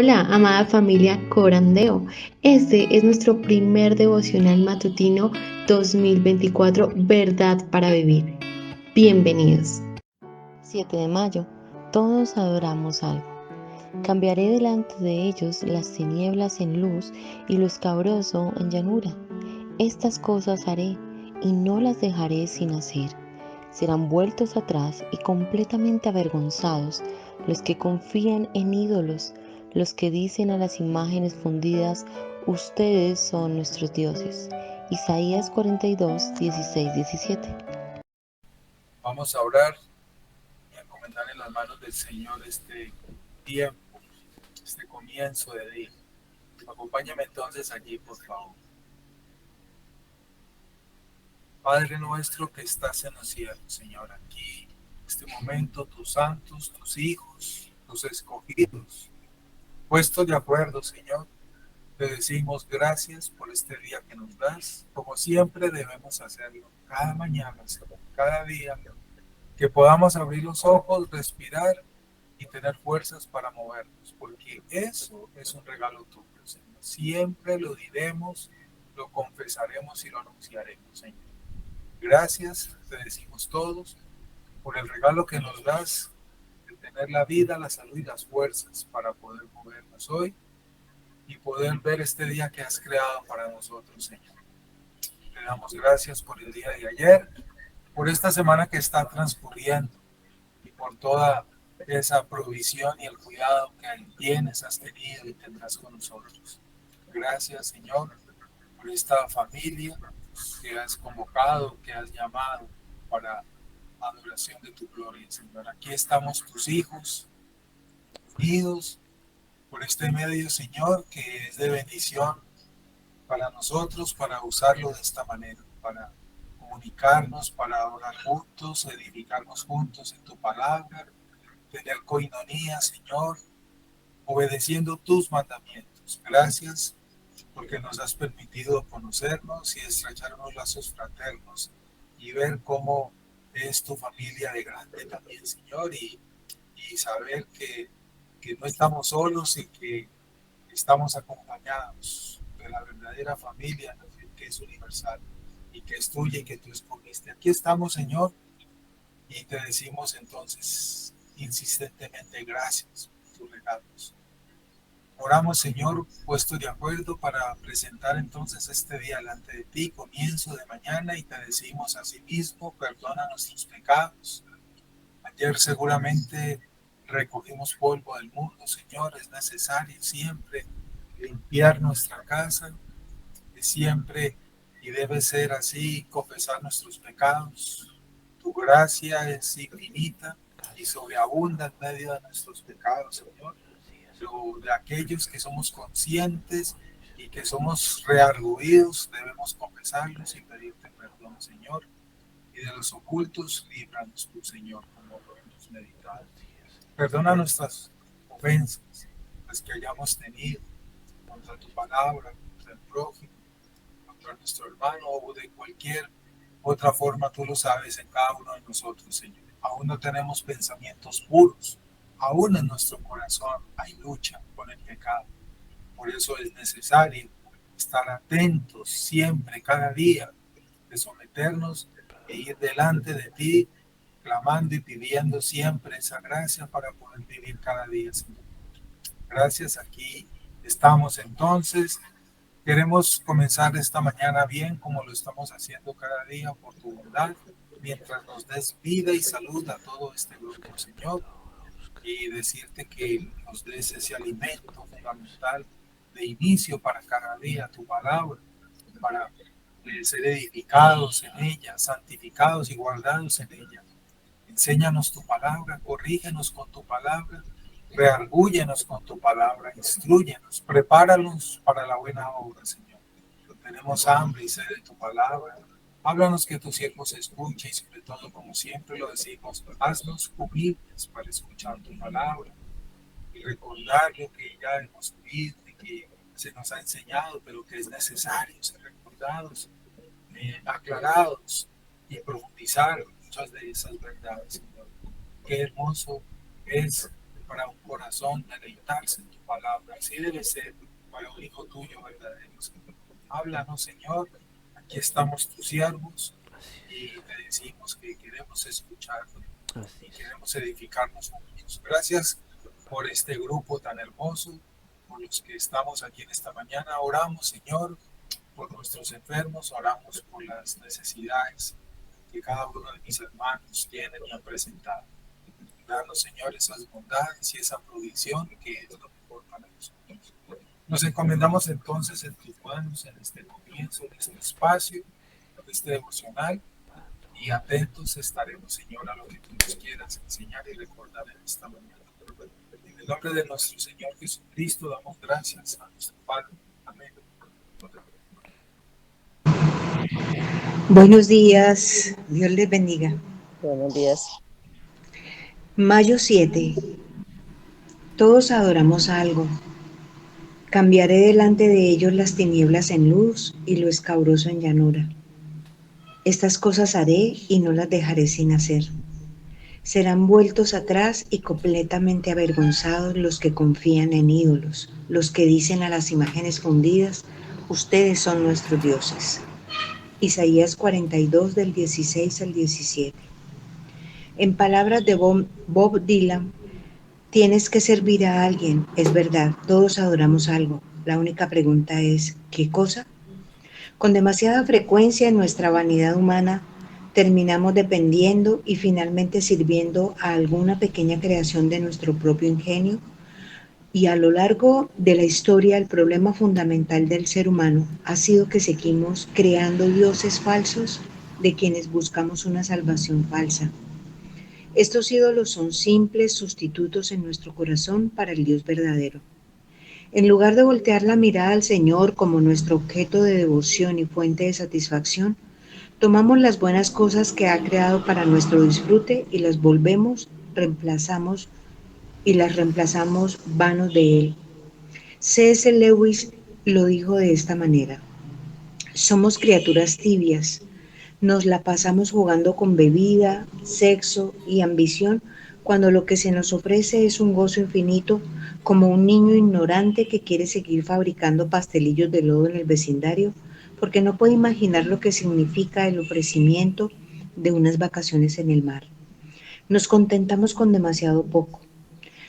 Hola, amada familia Corandeo. Este es nuestro primer devocional matutino 2024, Verdad para Vivir. Bienvenidos. 7 de mayo. Todos adoramos algo. Cambiaré delante de ellos las tinieblas en luz y lo escabroso en llanura. Estas cosas haré y no las dejaré sin hacer. Serán vueltos atrás y completamente avergonzados los que confían en ídolos, los que dicen a las imágenes fundidas, ustedes son nuestros dioses. Isaías 42, 16, 17. Vamos a orar y a encomendar en las manos del Señor este tiempo, este comienzo de día. Acompáñame entonces allí, por favor. Padre nuestro que estás en los cielos, Señor, aquí, en este momento, tus santos, tus hijos, tus escogidos, puestos de acuerdo, Señor, te decimos gracias por este día que nos das, como siempre debemos hacerlo, cada mañana, Señor, cada día, que podamos abrir los ojos, respirar y tener fuerzas para movernos, porque eso es un regalo tuyo, Señor. Siempre lo diremos, lo confesaremos y lo anunciaremos, Señor. Gracias, te decimos todos, por el regalo que nos das de tener la vida, la salud y las fuerzas para poder movernos hoy y poder ver este día que has creado para nosotros, Señor. Te damos gracias por el día de ayer, por esta semana que está transcurriendo y por toda esa provisión y el cuidado que tienes, has tenido y tendrás con nosotros. Gracias, Señor, por esta familia que has convocado, que has llamado para adoración de tu gloria, Señor. Aquí estamos tus hijos, unidos por este medio, Señor, que es de bendición para nosotros, para usarlo de esta manera, para comunicarnos, para orar juntos, edificarnos juntos en tu palabra, tener coinonía, Señor, obedeciendo tus mandamientos. Gracias porque nos has permitido conocernos y estrechar unos lazos fraternos y ver cómo es tu familia de grande también, Señor, y saber que no estamos solos y que estamos acompañados de la verdadera familia que es universal y que es tuya y que tú escogiste. Aquí estamos, Señor, y te decimos entonces insistentemente gracias por tus regalos. Oramos, Señor, puesto de acuerdo para presentar entonces este día delante de ti, comienzo de mañana, y te decimos asimismo, perdona nuestros pecados. Ayer seguramente recogimos polvo del mundo, Señor, es necesario siempre limpiar nuestra casa, es siempre y debe ser así, confesar nuestros pecados. Tu gracia es infinita y sobreabunda en medio de nuestros pecados, Señor. Pero de aquellos que somos conscientes y que somos rearguidos, debemos confesarlos y pedirte perdón, Señor. Y de los ocultos, líbranos tú, Señor, como lo hemos meditado. Perdona nuestras ofensas, las que hayamos tenido contra tu palabra, contra el prójimo, contra nuestro hermano o de cualquier otra forma, tú lo sabes en cada uno de nosotros, Señor. Aún no tenemos pensamientos puros, aún en nuestro corazón hay lucha con el pecado. Por eso es necesario estar atentos siempre, cada día, de someternos e ir delante de ti, clamando y pidiendo siempre esa gracia para poder vivir cada día, Señor. Gracias, aquí estamos entonces. Queremos comenzar esta mañana bien, como lo estamos haciendo cada día por tu bondad, mientras nos des vida y salud a todo este grupo, Señor, y decirte que nos des ese alimento fundamental de inicio para cada día, tu palabra, para ser edificados en ella, santificados y guardados en ella. Enséñanos tu palabra, corrígenos con tu palabra, reargúyenos con tu palabra, instruyenos, prepáranos para la buena obra, Señor. Tenemos hambre y sed de tu palabra. Háblanos que tu siervo se escuche y sobre todo, como siempre lo decimos, haznos humildes para escuchar tu palabra y recordar lo que ya hemos vivido y que se nos ha enseñado, pero que es necesario ser recordados, aclarados y profundizar muchas de esas verdades, Señor. Qué hermoso es para un corazón deleitarse en tu palabra. Así debe ser para un hijo tuyo verdadero, Señor. Háblanos, Señor. Aquí estamos tus siervos y te decimos que queremos escucharte y queremos edificarnos juntos. Gracias por este grupo tan hermoso, por los que estamos aquí en esta mañana. Oramos, Señor, por nuestros enfermos, oramos por las necesidades que cada uno de mis hermanos tienen y han presentado. Danos, Señor, esas bondades y esa provisión que es lo mejor para nosotros. Nos encomendamos entonces en tus manos en este comienzo, en este espacio, en este devocional, y atentos estaremos, Señor, a lo que tú nos quieras enseñar y recordar en esta mañana. En el nombre de nuestro Señor Jesucristo damos gracias a nuestro Padre. Amén. Buenos días, Dios les bendiga. Buenos días. Mayo 7. Todos adoramos algo. Cambiaré delante de ellos las tinieblas en luz y lo escabroso en llanura. Estas cosas haré y no las dejaré sin hacer. Serán vueltos atrás y completamente avergonzados los que confían en ídolos, los que dicen a las imágenes fundidas, ustedes son nuestros dioses. Isaías 42 del 16 al 17. En palabras de Bob Dylan, tienes que servir a alguien, es verdad, todos adoramos algo. La única pregunta es, ¿qué cosa? Con demasiada frecuencia en nuestra vanidad humana terminamos dependiendo y finalmente sirviendo a alguna pequeña creación de nuestro propio ingenio. Y a lo largo de la historia, el problema fundamental del ser humano ha sido que seguimos creando dioses falsos de quienes buscamos una salvación falsa. Estos ídolos son simples sustitutos en nuestro corazón para el Dios verdadero. En lugar de voltear la mirada al Señor como nuestro objeto de devoción y fuente de satisfacción, tomamos las buenas cosas que ha creado para nuestro disfrute y las reemplazamos vanos de Él. C.S. Lewis lo dijo de esta manera: somos criaturas tibias. Nos la pasamos jugando con bebida, sexo y ambición cuando lo que se nos ofrece es un gozo infinito, como un niño ignorante que quiere seguir fabricando pastelillos de lodo en el vecindario porque no puede imaginar lo que significa el ofrecimiento de unas vacaciones en el mar. Nos contentamos con demasiado poco.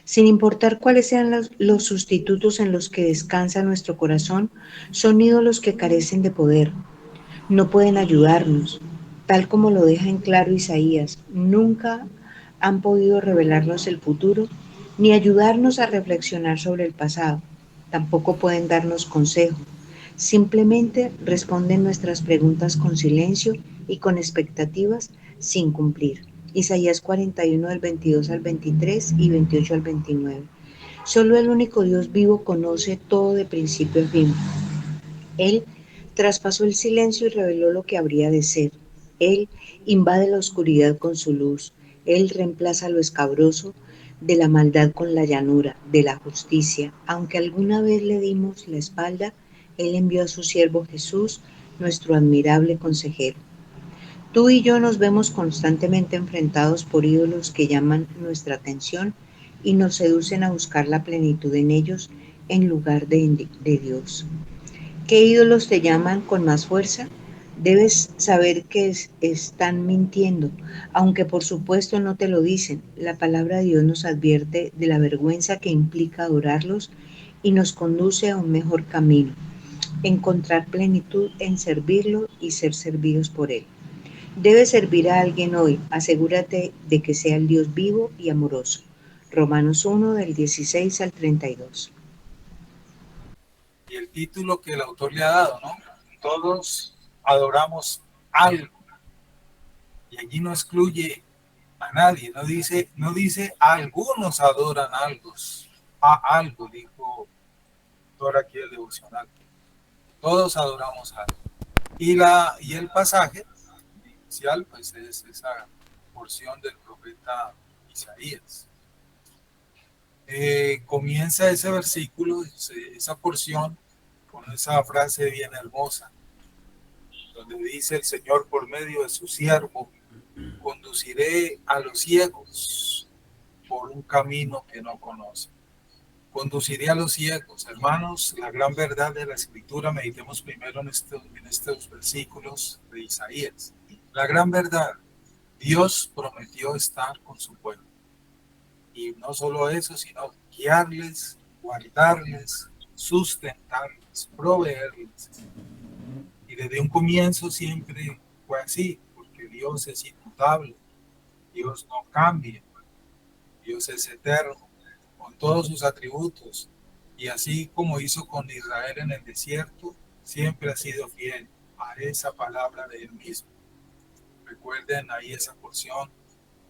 Sin importar cuáles sean los sustitutos en los que descansa nuestro corazón, son ídolos que carecen de poder. No pueden ayudarnos, tal como lo deja en claro Isaías. Nunca han podido revelarnos el futuro ni ayudarnos a reflexionar sobre el pasado. Tampoco pueden darnos consejo. Simplemente responden nuestras preguntas con silencio y con expectativas sin cumplir. Isaías 41 del 22 al 23 y 28 al 29. Solo el único Dios vivo conoce todo de principio a fin. Él traspasó el silencio y reveló lo que habría de ser. Él invade la oscuridad con su luz. Él reemplaza lo escabroso de la maldad con la llanura, de la justicia. Aunque alguna vez le dimos la espalda, Él envió a su siervo Jesús, nuestro admirable consejero. Tú y yo nos vemos constantemente enfrentados por ídolos que llaman nuestra atención y nos seducen a buscar la plenitud en ellos en lugar de Dios. ¿Qué ídolos te llaman con más fuerza? Debes saber que están mintiendo, aunque por supuesto no te lo dicen. La palabra de Dios nos advierte de la vergüenza que implica adorarlos y nos conduce a un mejor camino, encontrar plenitud en servirlo y ser servidos por Él. Debes servir a alguien hoy, asegúrate de que sea el Dios vivo y amoroso. Romanos 1 del 16 al 32. Y el título que el autor le ha dado, ¿no? Todos adoramos algo. Y allí no excluye a nadie, no dice algunos adoran algo, a algo, dijo el autor aquí el devocional. Todos adoramos algo. Y el pasaje inicial, pues es esa porción del profeta Isaías. Comienza ese versículo, esa porción, con esa frase bien hermosa, donde dice el Señor por medio de su siervo: conduciré a los ciegos por un camino que no conocen. Conduciré a los ciegos. Hermanos, la gran verdad de la Escritura, meditemos primero en estos versículos de Isaías. La gran verdad, Dios prometió estar con su pueblo. Y no solo eso, sino guiarles, guardarles, sustentarles, proveerles. Y desde un comienzo siempre fue así, porque Dios es inmutable, Dios no cambia, Dios es eterno, con todos sus atributos. Y así como hizo con Israel en el desierto, siempre ha sido fiel a esa palabra de él mismo. Recuerden ahí esa porción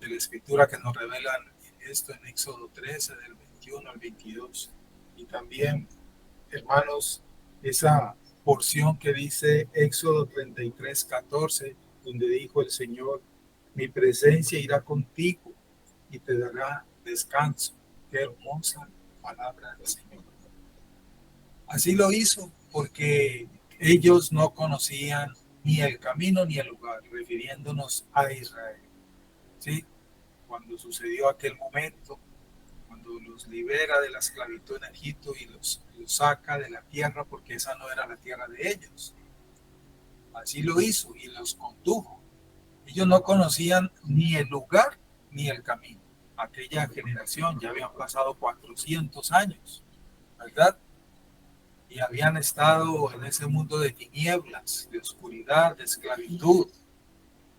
de la Escritura que nos revelan esto en Éxodo 13, del 21 al 22. Y también, hermanos, esa porción que dice Éxodo 33, 14, donde dijo el Señor: mi presencia irá contigo y te dará descanso. Qué hermosa palabra del Señor. Así lo hizo porque ellos no conocían ni el camino ni el lugar, refiriéndonos a Israel. ¿Sí? Cuando sucedió aquel momento, cuando los libera de la esclavitud en Egipto y los saca de la tierra, porque esa no era la tierra de ellos. Así lo hizo y los condujo. Ellos no conocían ni el lugar ni el camino. Aquella generación ya habían pasado 400 años, ¿verdad? Y habían estado en ese mundo de tinieblas, de oscuridad, de esclavitud,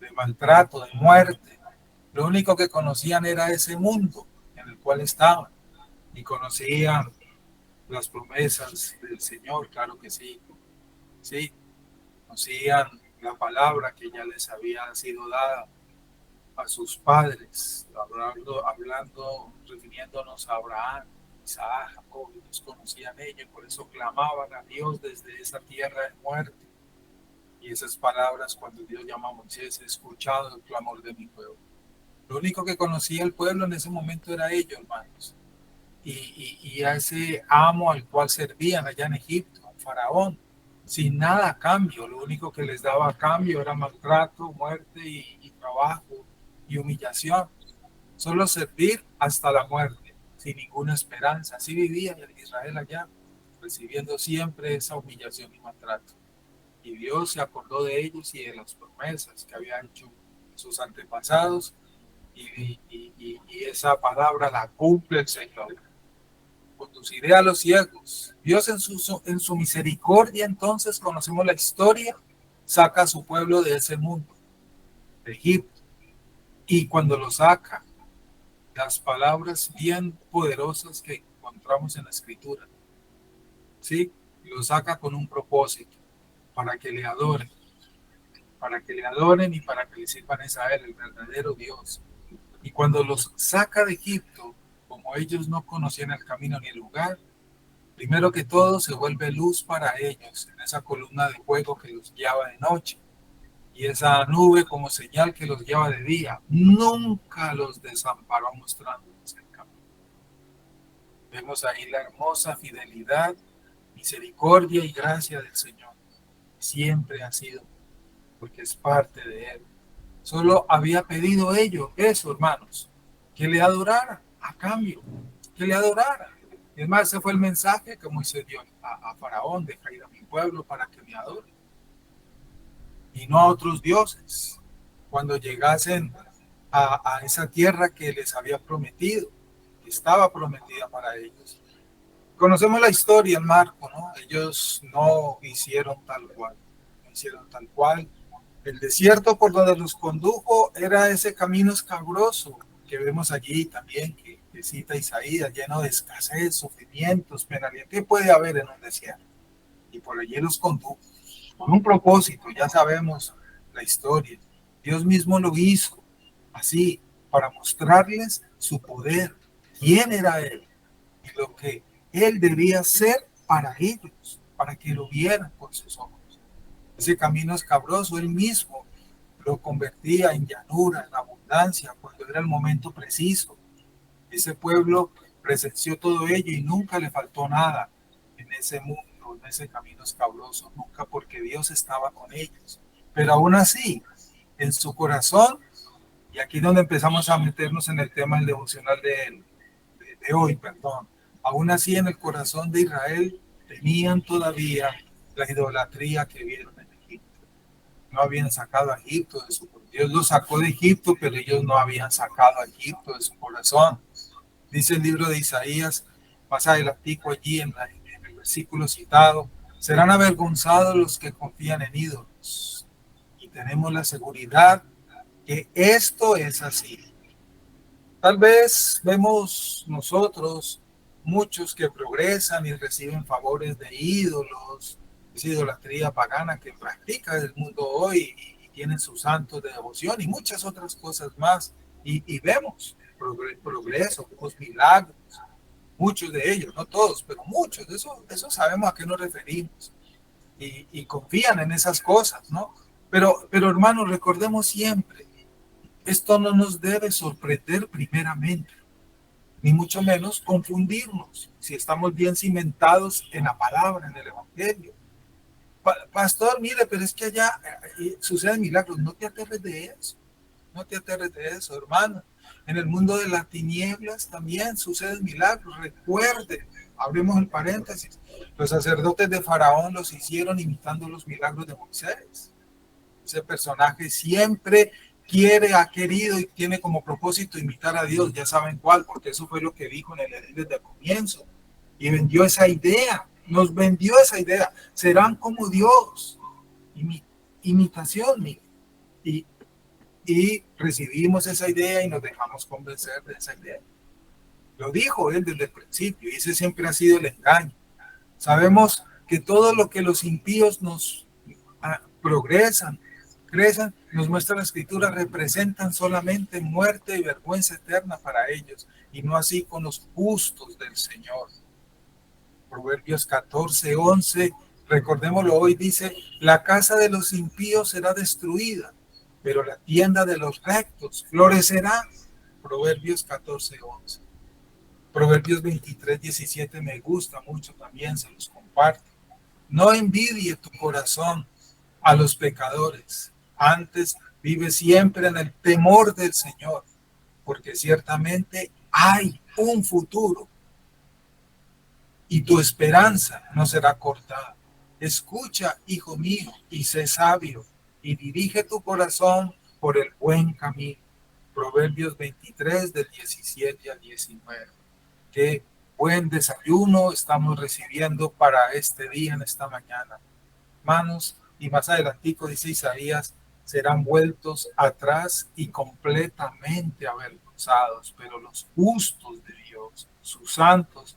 de maltrato, de muerte. Lo único que conocían era ese mundo en el cual estaban. Y conocían las promesas del Señor, claro que sí. Sí, conocían la palabra que ya les había sido dada a sus padres, refiriéndonos a Abraham, Isaac, Jacob. Ellos conocían ellos, por eso clamaban a Dios desde esa tierra de muerte. Y esas palabras, cuando Dios llama a Moisés: he escuchado el clamor de mi pueblo. Lo único que conocía el pueblo en ese momento era ellos, hermanos. Y a ese amo al cual servían allá en Egipto, Faraón, sin nada a cambio. Lo único que les daba a cambio era maltrato, muerte y trabajo y humillación. Solo servir hasta la muerte, sin ninguna esperanza. Así vivía Israel allá, recibiendo siempre esa humillación y maltrato. Y Dios se acordó de ellos y de las promesas que habían hecho sus antepasados, y esa palabra la cumple el Señor. Conduciré a los ciegos. Dios en su misericordia, entonces conocemos la historia, saca a su pueblo de ese mundo, de Egipto. Y cuando lo saca, las palabras bien poderosas que encontramos en la Escritura, ¿sí? Lo saca con un propósito: para que le adoren, y para que le sirvan a él, el verdadero Dios. Y cuando los saca de Egipto, como ellos no conocían el camino ni el lugar, primero que todo se vuelve luz para ellos en esa columna de fuego que los guiaba de noche, y esa nube como señal que los guiaba de día. Nunca los desamparó mostrándoles el camino. Vemos ahí la hermosa fidelidad, misericordia y gracia del Señor. Siempre ha sido, porque es parte de Él. Solo había pedido eso, hermanos, que le adorara a cambio, que le adorara. Es más, ese fue el mensaje que Moisés dio a Faraón: deja ir a mi pueblo para que me adore, y no a otros dioses, cuando llegasen a esa tierra que les había prometido, que estaba prometida para ellos. Conocemos la historia, el marco, ¿no? Ellos no hicieron tal cual, El desierto por donde los condujo era ese camino escabroso que vemos allí también, que cita Isaías, lleno de escasez, sufrimientos, penalidad. ¿Qué puede haber en un desierto? Y por allí los condujo con un propósito. Ya sabemos la historia. Dios mismo lo hizo así, para mostrarles su poder, quién era Él y lo que Él debía ser para ellos, para que lo vieran con sus ojos. Ese camino escabroso Él mismo lo convertía en llanura, en abundancia, cuando era el momento preciso. Ese pueblo presenció todo ello y nunca le faltó nada en ese mundo, en ese camino escabroso, nunca, porque Dios estaba con ellos. Pero aún así, en su corazón Y aquí es donde empezamos a meternos en el tema del devocional de hoy, perdón. Aún así, en el corazón de Israel tenían todavía la idolatría que vieron en Egipto. No habían sacado a Egipto de su corazón. Dios los sacó de Egipto, pero ellos no habían sacado a Egipto de su corazón. Dice el libro de Isaías, más adelantico allí en el versículo citado, serán avergonzados los que confían en ídolos. Y tenemos la seguridad que esto es así. Tal vez vemos nosotros muchos que progresan y reciben favores de ídolos, esa idolatría pagana que practica el mundo hoy y tienen sus santos de devoción y muchas otras cosas más. Y vemos progreso, vemos milagros, muchos de ellos, no todos, pero muchos, eso sabemos a qué nos referimos y confían en esas cosas, ¿no? Pero hermanos, recordemos siempre, esto no nos debe sorprender primeramente, ni mucho menos confundirnos si estamos bien cimentados en la palabra, en el evangelio. Pastor, mire, pero es que allá suceden milagros. No te aterres de eso, no te aterres de eso, hermano. En el mundo de las tinieblas también suceden milagros. Recuerde, abrimos el paréntesis, los sacerdotes de Faraón los hicieron imitando los milagros de Moisés. Ese personaje siempre ha querido y tiene como propósito imitar a Dios, ya saben cuál, porque eso fue lo que dijo en el Edén desde el comienzo, y vendió esa idea, nos vendió esa idea, serán como Dios, imitación, y recibimos esa idea y nos dejamos convencer de esa idea. Lo dijo él desde el principio, y ese siempre ha sido el engaño. Sabemos que todo lo que los impíos nos progresan, crecen, nos muestra la escritura, representan solamente muerte y vergüenza eterna para ellos, y no así con los justos del Señor. Proverbios 14:11, recordémoslo hoy, dice, la casa de los impíos será destruida, pero la tienda de los rectos florecerá. Proverbios 14:11. Proverbios 23:17 me gusta mucho también, se los comparto. No envidie tu corazón a los pecadores, antes vive siempre en el temor del Señor, porque ciertamente hay un futuro y tu esperanza no será cortada. Escucha, hijo mío, y sé sabio, y dirige tu corazón por el buen camino. Proverbios 23 del 17 al 19. Qué buen desayuno estamos recibiendo para este día, en esta mañana. Hermanos, y más adelantico dice Isaías, serán vueltos atrás y completamente avergonzados, pero los justos de Dios, sus santos,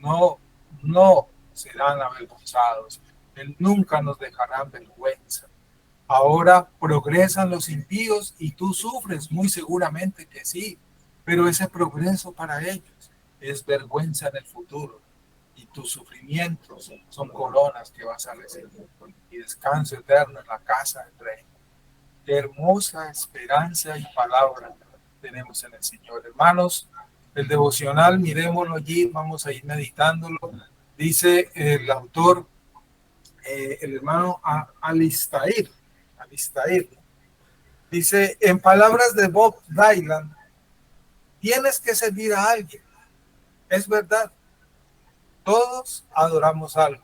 no serán avergonzados. Él nunca nos dejará en vergüenza. Ahora progresan los impíos y tú sufres, muy seguramente que sí, pero ese progreso para ellos es vergüenza en el futuro. Y tus sufrimientos son coronas que vas a recibir y descanso eterno en la casa del Rey. Qué hermosa esperanza y palabra tenemos en el Señor. Hermanos, el devocional, miremoslo allí, vamos a ir meditándolo. Dice el autor, el hermano Alistair, dice, en palabras de Bob Dylan, tienes que servir a alguien. Es verdad. Todos adoramos algo.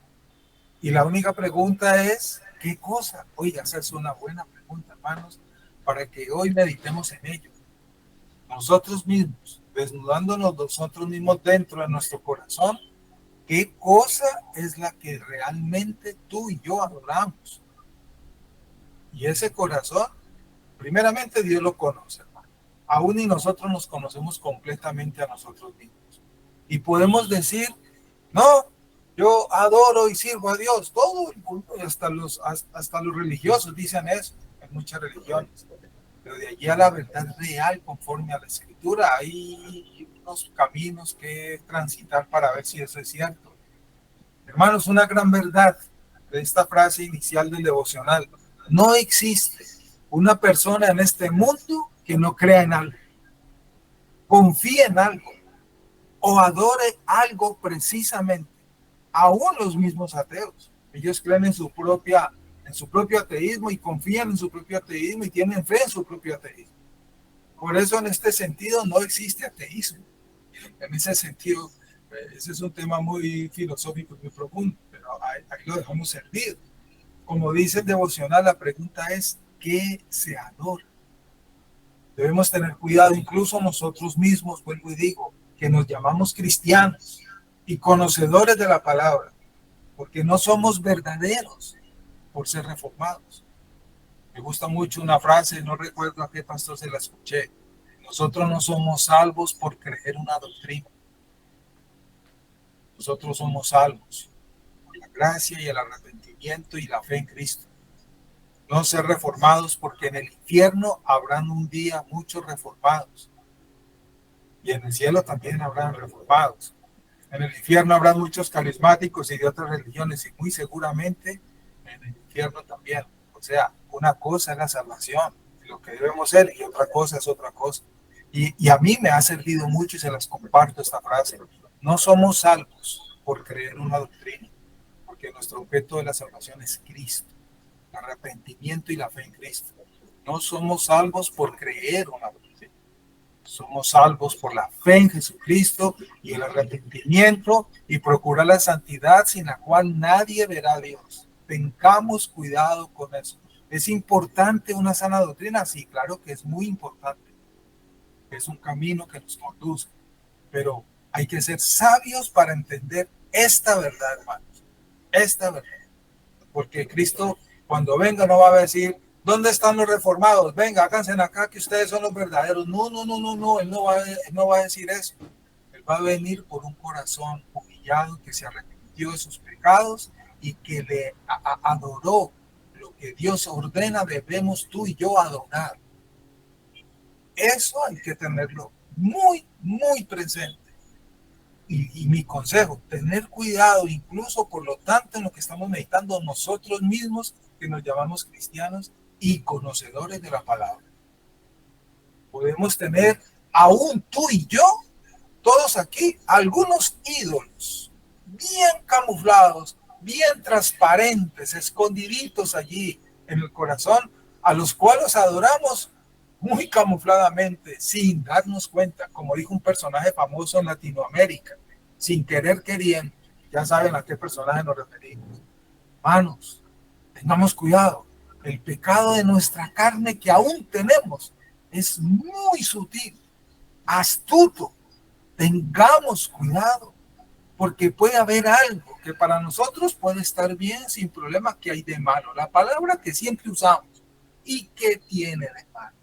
Y la única pregunta es, ¿qué cosa? Oiga, esa es una buena pregunta, hermanos, para que hoy meditemos en ello. Nosotros mismos, desnudándonos nosotros mismos dentro de nuestro corazón, ¿qué cosa es la que realmente tú y yo adoramos? Y ese corazón, primeramente Dios lo conoce, hermano. Aún y nosotros nos conocemos completamente a nosotros mismos. Y podemos decir, no, yo adoro y sirvo a Dios. Todo el mundo, hasta los religiosos dicen eso, en muchas religiones. Pero de allí a la verdad real, conforme a la Escritura, hay unos caminos que transitar para ver si eso es cierto. Hermanos, una gran verdad de esta frase inicial del devocional. No existe una persona en este mundo que no crea en algo, confíe en algo o adore algo precisamente. Aún los mismos ateos, ellos creen en su propio ateísmo y confían en su propio ateísmo y tienen fe en su propio ateísmo. Por eso en este sentido no existe ateísmo. En ese sentido, ese es un tema muy filosófico, muy profundo, pero ahí lo dejamos servir. Como dice el devocional, la pregunta es, ¿qué se adora? Debemos tener cuidado, incluso nosotros mismos, vuelvo y digo, que nos llamamos cristianos y conocedores de la palabra, porque no somos verdaderos por ser reformados. Me gusta mucho una frase, no recuerdo a qué pastor se la escuché. Nosotros no somos salvos por creer una doctrina. Nosotros somos salvos por la gracia y el arrepentimiento y la fe en Cristo. No ser reformados porque en el infierno habrán un día muchos reformados. Y en el cielo también habrán reformados. En el infierno habrá muchos carismáticos y de otras religiones y muy seguramente en el infierno también. O sea, una cosa es la salvación, lo que debemos ser, y otra cosa es otra cosa. Y a mí me ha servido mucho y se las comparto esta frase. No somos salvos por creer una doctrina, porque nuestro objeto de la salvación es Cristo, el arrepentimiento y la fe en Cristo. No somos salvos por creer una doctrina. Somos salvos por la fe en Jesucristo y el arrepentimiento y procurar la santidad sin la cual nadie verá a Dios. Tengamos cuidado con eso. ¿Es importante una sana doctrina? Sí, claro que es muy importante. Es un camino que nos conduce, pero hay que ser sabios para entender esta verdad, hermanos. Esta verdad. Porque Cristo, cuando venga, no va a decir, ¿dónde están los reformados? Venga, háganse acá que ustedes son los verdaderos. No, Él no va a decir eso. Él va a venir por un corazón humillado que se arrepintió de sus pecados y que le adoró lo que Dios ordena debemos tú y yo adorar. Eso hay que tenerlo muy, muy presente. Y mi consejo, tener cuidado, incluso por lo tanto en lo que estamos meditando nosotros mismos, que nos llamamos cristianos y conocedores de la palabra. Podemos tener, aún tú y yo, todos aquí, algunos ídolos, bien camuflados, bien transparentes, escondiditos allí en el corazón, a los cuales adoramos muy camufladamente, sin darnos cuenta, como dijo un personaje famoso en Latinoamérica, sin querer queriendo. Ya saben a qué personaje nos referimos. Hermanos, tengamos cuidado. El pecado de nuestra carne que aún tenemos es muy sutil, astuto. Tengamos cuidado, porque puede haber algo que para nosotros puede estar bien sin problema. ¿Qué hay de malo? La palabra que siempre usamos. ¿Y qué tiene de malo?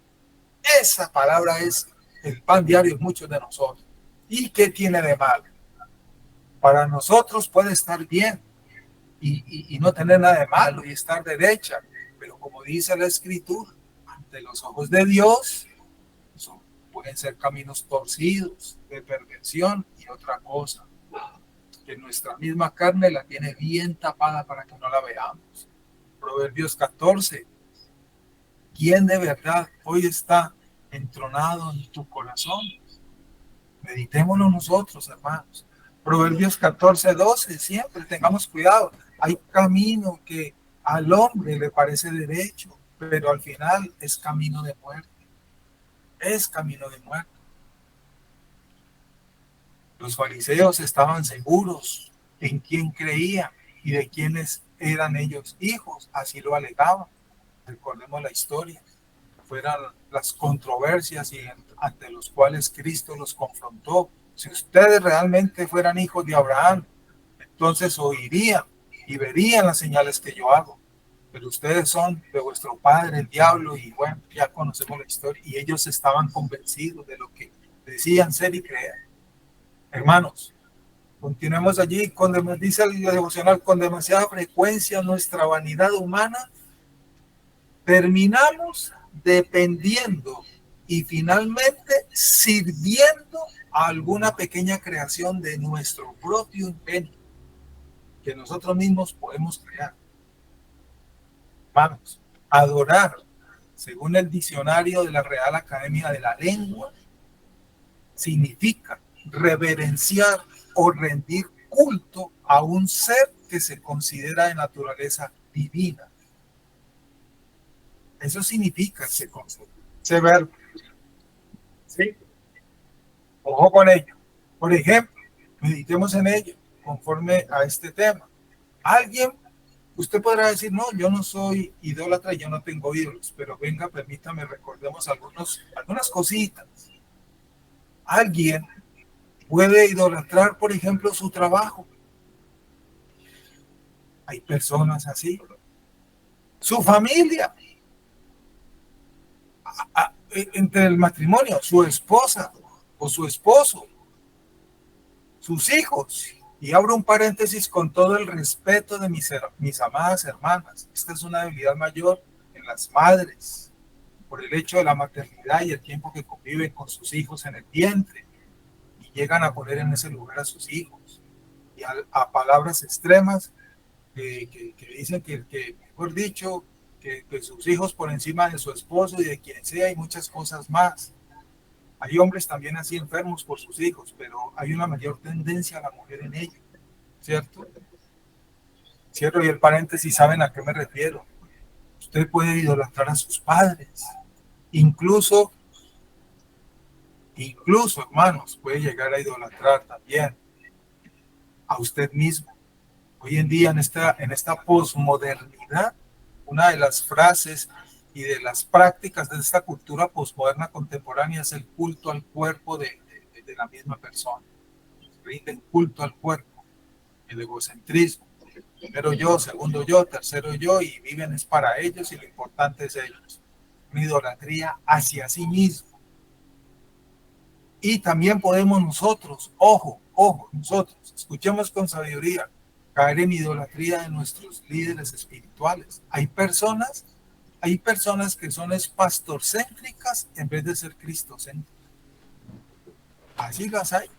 Esa palabra es el pan diario de muchos de nosotros. ¿Y qué tiene de malo? Para nosotros puede estar bien y no tener nada de malo y estar derecha, pero como dice la Escritura, ante los ojos de Dios pueden ser caminos torcidos, de perversión y otra cosa, que nuestra misma carne la tiene bien tapada para que no la veamos. Proverbios 14. ¿Quién de verdad hoy está entronado en tu corazón? Meditémoslo nosotros, hermanos. Proverbios 14:12, siempre tengamos cuidado. Hay camino que al hombre le parece derecho, pero al final es camino de muerte. Es camino de muerte. Los fariseos estaban seguros en quién creían y de quiénes eran ellos hijos, así lo alegaban. Recordemos la historia, fueran las controversias y ante los cuales Cristo los confrontó. Si ustedes realmente fueran hijos de Abraham, entonces oirían y verían las señales que yo hago. Pero ustedes son de vuestro padre, el diablo, y bueno, ya conocemos la historia. Y ellos estaban convencidos de lo que decían ser y creer. Hermanos, continuemos allí, dice el devocional, con demasiada frecuencia nuestra vanidad humana terminamos dependiendo y finalmente sirviendo a alguna pequeña creación de nuestro propio ingenio que nosotros mismos podemos crear. Vamos, adorar, según el diccionario de la Real Academia de la Lengua, significa reverenciar o rendir culto a un ser que se considera de naturaleza divina. Eso significa ese concepto, ese verbo. ¿Sí? Ojo con ello. Por ejemplo, meditemos en ello conforme a este tema. Alguien, usted podrá decir, no, yo no soy idólatra, yo no tengo ídolos, pero venga, permítame, recordemos algunas cositas. Alguien puede idolatrar, por ejemplo, su trabajo. Hay personas así. Su familia. Entre el matrimonio, su esposa o su esposo, sus hijos. Y abro un paréntesis con todo el respeto de mis amadas hermanas. Esta es una debilidad mayor en las madres, por el hecho de la maternidad y el tiempo que conviven con sus hijos en el vientre. Y llegan a poner en ese lugar a sus hijos. Y a palabras extremas que dicen que, mejor dicho, que sus hijos por encima de su esposo y de quien sea, y muchas cosas más. Hay hombres también así enfermos por sus hijos, pero hay una mayor tendencia a la mujer en ello, ¿cierto? Cierro y el paréntesis, ¿saben a qué me refiero? Usted puede idolatrar a sus padres, incluso, hermanos, puede llegar a idolatrar también a usted mismo. Hoy en día, en esta posmodernidad, una de las frases y de las prácticas de esta cultura posmoderna contemporánea es el culto al cuerpo de la misma persona. Rinden culto al cuerpo, el egocentrismo. Primero yo, segundo yo, tercero yo, y viven es para ellos y lo importante es ellos. Una idolatría hacia sí mismo. Y también podemos nosotros, ojo, nosotros, escuchemos con sabiduría, caer en idolatría de nuestros líderes espirituales. Hay personas que son pastorcéntricas en vez de ser cristocéntricas. Así las hay.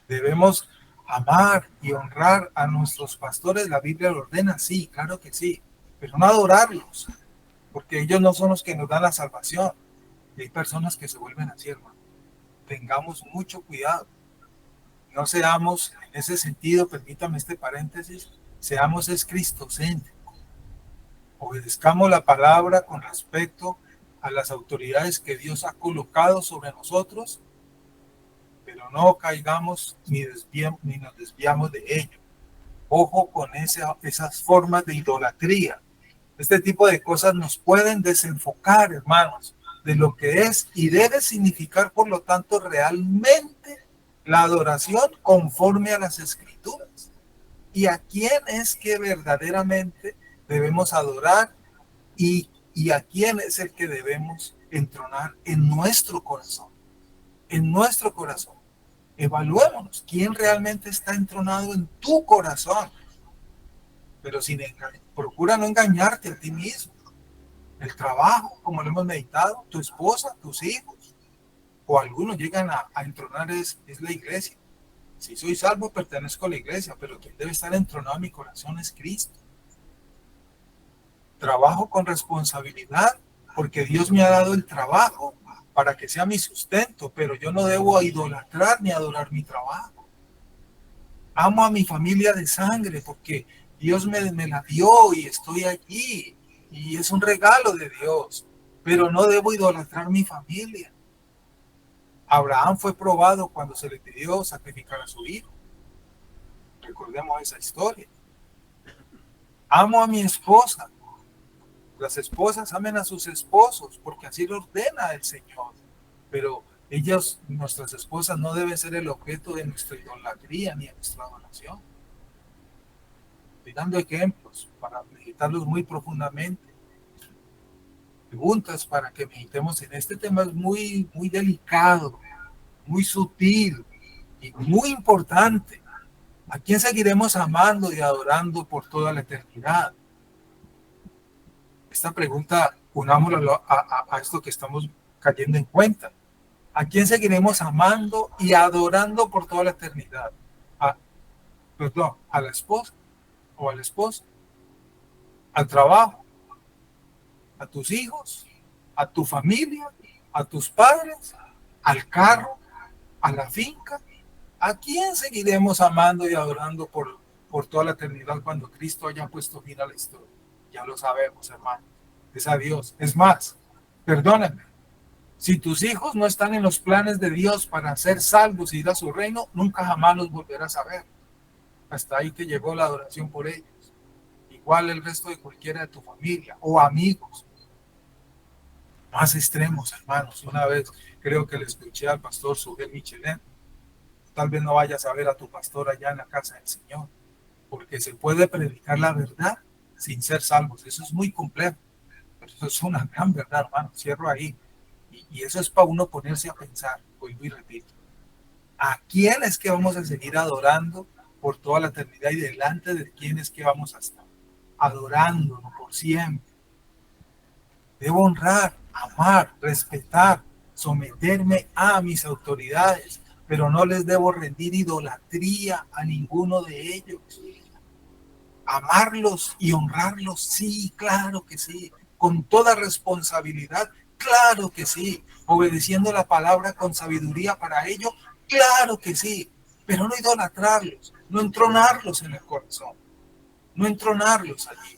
Debemos amar y honrar a nuestros pastores. La Biblia lo ordena, sí, claro que sí, pero no adorarlos, porque ellos no son los que nos dan la salvación. Y hay personas que se vuelven así, hermano. Tengamos mucho cuidado. No seamos, en ese sentido, permítame este paréntesis, seamos cristocéntricos. Obedezcamos la palabra con respecto a las autoridades que Dios ha colocado sobre nosotros, pero no caigamos ni nos desviamos de ello. Ojo con esas formas de idolatría. Este tipo de cosas nos pueden desenfocar, hermanos, de lo que es y debe significar, por lo tanto, realmente la adoración conforme a las Escrituras. ¿Y a quién es que verdaderamente debemos adorar y a quién es el que debemos entronar en nuestro corazón? En nuestro corazón. Evaluémonos quién realmente está entronado en tu corazón, pero procura no engañarte a ti mismo. El trabajo, como lo hemos meditado, tu esposa, tus hijos, o algunos llegan a entronar es la iglesia. Si soy salvo, pertenezco a la iglesia, pero quien debe estar entronado en mi corazón es Cristo. Trabajo con responsabilidad, porque Dios me ha dado el trabajo para que sea mi sustento, pero yo no debo idolatrar ni adorar mi trabajo. Amo a mi familia de sangre, porque Dios me la dio y estoy allí, y es un regalo de Dios, pero no debo idolatrar mi familia. Abraham fue probado cuando se le pidió sacrificar a su hijo. Recordemos esa historia. Amo a mi esposa. Las esposas amen a sus esposos, porque así lo ordena el Señor. Pero nuestras esposas, no deben ser el objeto de nuestra idolatría ni de nuestra adoración. Estoy dando ejemplos para meditarlos muy profundamente. Preguntas para que meditemos en este tema. Es muy, muy delicado, muy sutil y muy importante. ¿A quién seguiremos amando y adorando por toda la eternidad? Esta pregunta, unámoslo a esto que estamos cayendo en cuenta. ¿A quién seguiremos amando y adorando por toda la eternidad? ¿A la esposa o al esposo? ¿Al trabajo? ¿A tus hijos? ¿A tu familia? ¿A tus padres? ¿Al carro? ¿A la finca? ¿A quién seguiremos amando y adorando por toda la eternidad cuando Cristo haya puesto fin a la historia? Ya lo sabemos, hermano. Es a Dios. Es más, perdónenme. Si tus hijos no están en los planes de Dios para ser salvos y ir a su reino, nunca jamás los volverás a ver. Hasta ahí te llegó la adoración por ellos. Igual el resto de cualquiera de tu familia o amigos. Más extremos, hermanos. Una vez creo que le escuché al pastor Sugel Michelin. Tal vez no vayas a ver a tu pastor allá en la casa del Señor, porque se puede predicar la verdad sin ser salvos. Eso es muy complejo, pero eso es una gran verdad, hermano. Cierro ahí. Y eso es para uno ponerse a pensar, vuelvo y repito. ¿A quién es que vamos a seguir adorando por toda la eternidad y delante de quién es que vamos a estar adorándolo por siempre? Debo honrar, amar, respetar, someterme a mis autoridades, pero no les debo rendir idolatría a ninguno de ellos. Amarlos y honrarlos, sí, claro que sí. Con toda responsabilidad, claro que sí. Obedeciendo la palabra con sabiduría para ello, claro que sí. Pero no idolatrarlos, no entronarlos en el corazón, no entronarlos allí.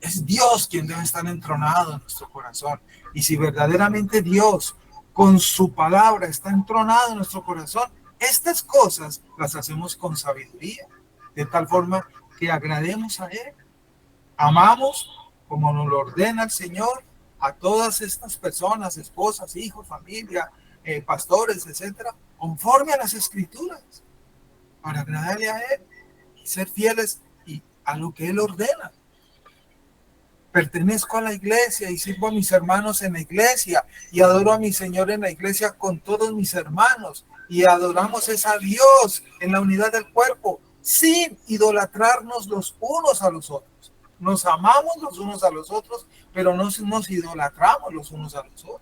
Es Dios quien debe estar entronado en nuestro corazón. Y si verdaderamente Dios con su palabra está entronado en nuestro corazón, estas cosas las hacemos con sabiduría, de tal forma que agrademos a Él. Amamos como nos lo ordena el Señor a todas estas personas, esposas, hijos, familia, pastores, etcétera, conforme a las Escrituras, para agradarle a Él y ser fieles a lo que Él ordena. Pertenezco a la iglesia y sirvo a mis hermanos en la iglesia y adoro a mi Señor en la iglesia con todos mis hermanos y adoramos a Dios en la unidad del cuerpo sin idolatrarnos los unos a los otros. Nos amamos los unos a los otros, pero no nos idolatramos los unos a los otros.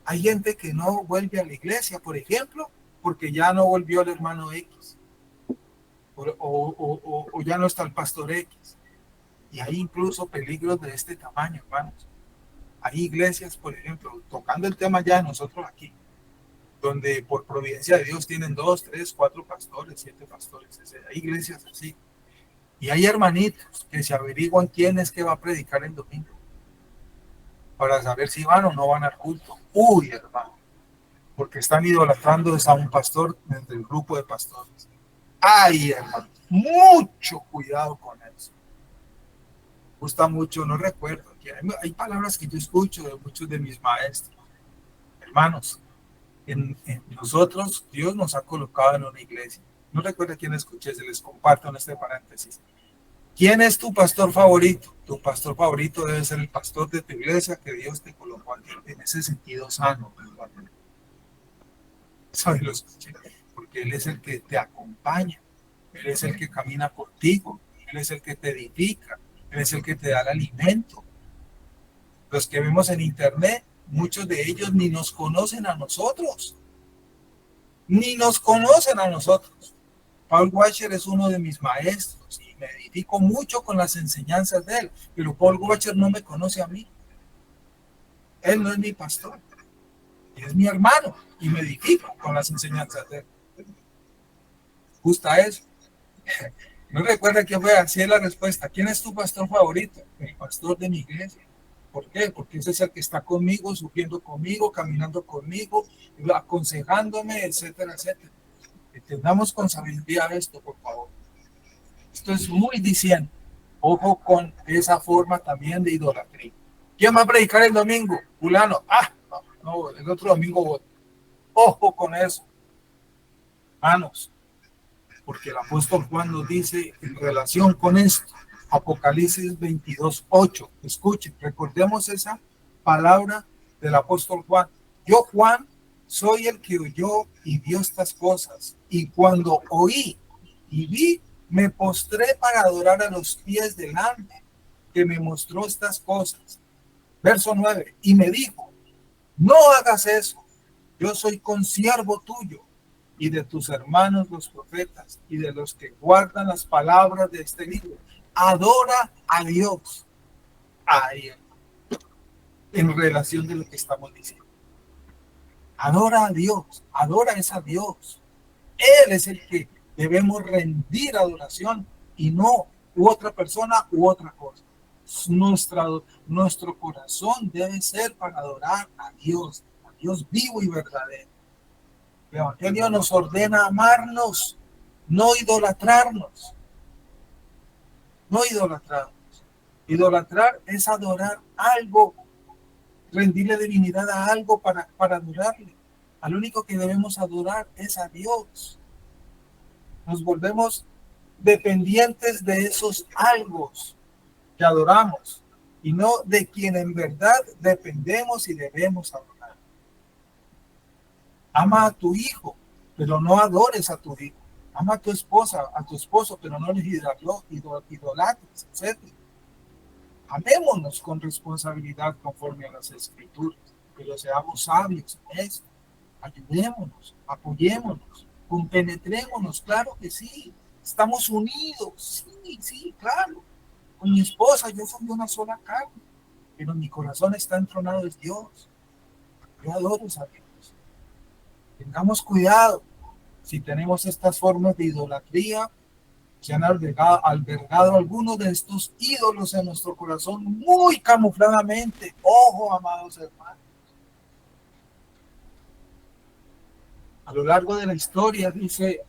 Hay gente que no vuelve a la iglesia, por ejemplo, porque ya no volvió el hermano X o ya no está el pastor X. Y hay incluso peligros de este tamaño, hermanos. Hay iglesias, por ejemplo, tocando el tema ya de nosotros aquí, donde por providencia de Dios tienen 2, 3, 4 pastores, 7 pastores. Hay iglesias así. Y hay hermanitos que se averiguan quién es que va a predicar el domingo para saber si van o no van al culto. Uy, hermano, porque están idolatrando a un pastor entre el grupo de pastores. Ay, hermano, mucho cuidado con eso. Gusta mucho, no recuerdo, hay palabras que yo escucho de muchos de mis maestros. Hermanos, en nosotros Dios nos ha colocado en una iglesia. No recuerdo quién escuché, se les comparto en este paréntesis. ¿Quién es tu pastor favorito? Tu pastor favorito debe ser el pastor de tu iglesia que Dios te colocó aquí, en ese sentido sano. Eso lo escuché, porque Él es el que te acompaña, Él es el que camina contigo, Él es el que te edifica, Él es el que te da el alimento. Los que vemos en internet, muchos de ellos ni nos conocen a nosotros. Ni nos conocen a nosotros. Paul Washer es uno de mis maestros y me edifico mucho con las enseñanzas de él, pero Paul Washer no me conoce a mí. Él no es mi pastor, es mi hermano y me edifico con las enseñanzas de él. Justa eso. No recuerda quién fue, así es la respuesta. ¿Quién es tu pastor favorito? El pastor de mi iglesia. ¿Por qué? Porque ese es el que está conmigo, sufriendo conmigo, caminando conmigo, aconsejándome, etcétera, etcétera. Entendamos con sabiduría esto, por favor. Esto es muy diciendo. Ojo con esa forma también de idolatría. ¿Quién va a predicar el domingo? Fulano. No, el otro domingo voto. Ojo con eso. Hermanos, porque el apóstol Juan nos dice en relación con esto, Apocalipsis 22:8. Escuchen, recordemos esa palabra del apóstol Juan. Yo, Juan, soy el que oyó y vio estas cosas, y cuando oí y vi, me postré para adorar a los pies del ángel que me mostró estas cosas. Verso 9, y me dijo, no hagas eso, yo soy consiervo tuyo y de tus hermanos los profetas y de los que guardan las palabras de este libro. Adora a Dios. Ahí, en relación de lo que estamos diciendo. Adora a Dios, adora es a Dios. Él es el que debemos rendir adoración y no otra persona u otra cosa. Nuestro corazón debe ser para adorar a Dios, Dios vivo y verdadero. El Evangelio nos ordena amarnos, no idolatrarnos. No idolatrarnos. Idolatrar es adorar algo, rendirle divinidad a algo para adorarle. Al único que debemos adorar es a Dios. Nos volvemos dependientes de esos algo que adoramos y no de quien en verdad dependemos y debemos adorar. Ama a tu hijo, pero no adores a tu hijo. Ama a tu esposa, a tu esposo, pero no les idolatres, etc. Amémonos con responsabilidad conforme a las Escrituras, pero seamos sabios en esto. Ayudémonos, apoyémonos, compenetrémonos, claro que sí. Estamos unidos, sí, claro. Con mi esposa yo soy una sola carne, pero mi corazón está entronado en Dios. Yo adoro a Dios. Tengamos cuidado si tenemos estas formas de idolatría, se han albergado algunos de estos ídolos en nuestro corazón muy camufladamente. Ojo, amados hermanos. A lo largo de la historia, dice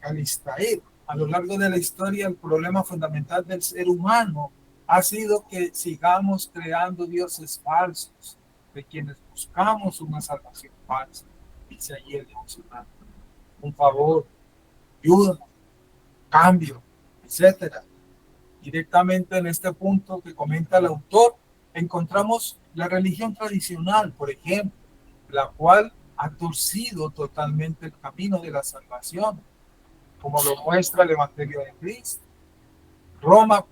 Alistair, a lo largo de la historia el problema fundamental del ser humano ha sido que sigamos creando dioses falsos, de quienes buscamos una salvación falsa. Dice allí el devocional. Un favor, ayuda, cambio, etcétera. Directamente en este punto que comenta el autor, encontramos la religión tradicional, por ejemplo, la cual ha torcido totalmente el camino de la salvación, como lo muestra el Evangelio de Cristo. Roma,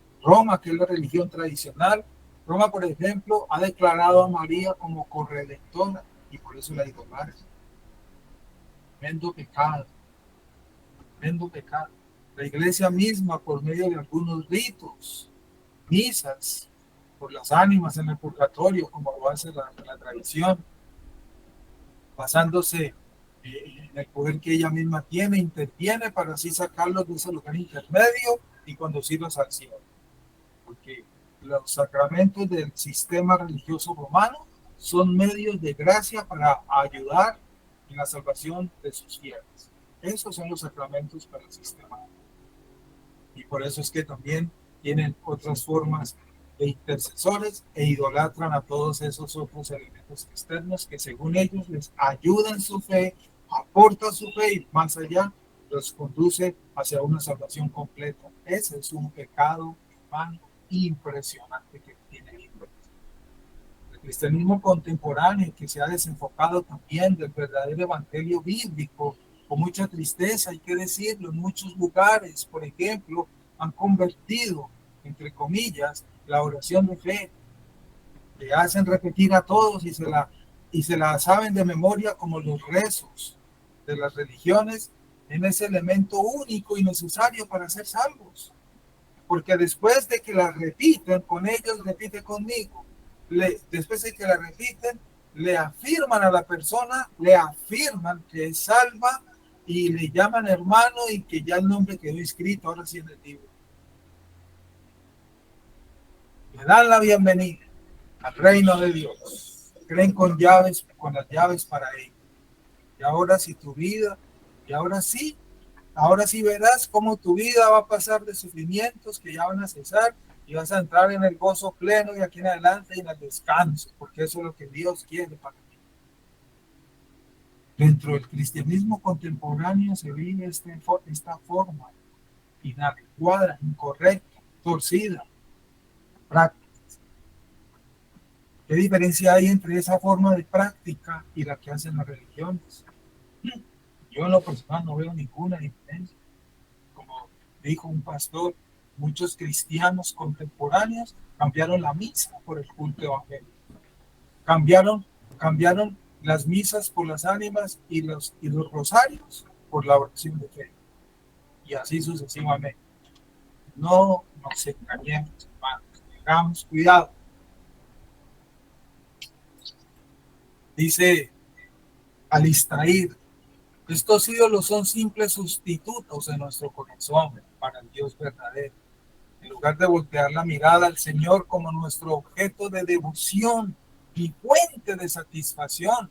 que es la religión tradicional, Roma, por ejemplo, ha declarado a María como corredentora y por eso la idolatra. Tremendo pecado. La iglesia misma, por medio de algunos ritos, misas, por las ánimas en el purgatorio, como lo hace la tradición, basándose en el poder que ella misma tiene, interviene para así sacarlos de ese lugar intermedio y conducirlos al cielo. Porque los sacramentos del sistema religioso romano son medios de gracia para ayudar en la salvación de sus fieles. Esos son los sacramentos para el sistema. Y por eso es que también tienen otras formas de intercesores e idolatran a todos esos otros elementos externos que según ellos les ayudan su fe, aportan su fe y más allá los conduce hacia una salvación completa. Ese es un pecado, hermano, impresionante que tiene el cristianismo contemporáneo, que se ha desenfocado también del verdadero evangelio bíblico, con mucha tristeza, hay que decirlo, en muchos lugares, por ejemplo, han convertido, entre comillas, la oración de fe. Le hacen repetir a todos y se la saben de memoria como los rezos de las religiones, en ese elemento único y necesario para ser salvos. Porque después de que la repiten, con ellos repite conmigo, después de que la repiten, le afirman a la persona, le afirman que es salva y le llaman hermano y que ya el nombre quedó inscrito ahora sí en el libro. Le dan la bienvenida al reino de Dios. Creen con las llaves para ello. Y ahora sí tu vida, y ahora sí verás cómo tu vida va a pasar de sufrimientos que ya van a cesar y vas a entrar en el gozo pleno y aquí en adelante y en el descanso, porque eso es lo que Dios quiere para ti. Dentro del cristianismo contemporáneo se vive esta forma inadecuada, incorrecta, torcida, práctica. ¿Qué diferencia hay entre esa forma de práctica y la que hacen las religiones? Yo en lo personal no veo ninguna diferencia. Como dijo un pastor, muchos cristianos contemporáneos cambiaron la misa por el culto evangélico. Cambiaron las misas por las ánimas y los rosarios por la oración de fe. Y así sucesivamente. No nos engañemos, hermanos. Tengamos cuidado. Dice Alistair, estos ídolos son simples sustitutos en nuestro corazón para el Dios verdadero. En lugar de voltear la mirada al Señor como nuestro objeto de devoción, mi fuente de satisfacción.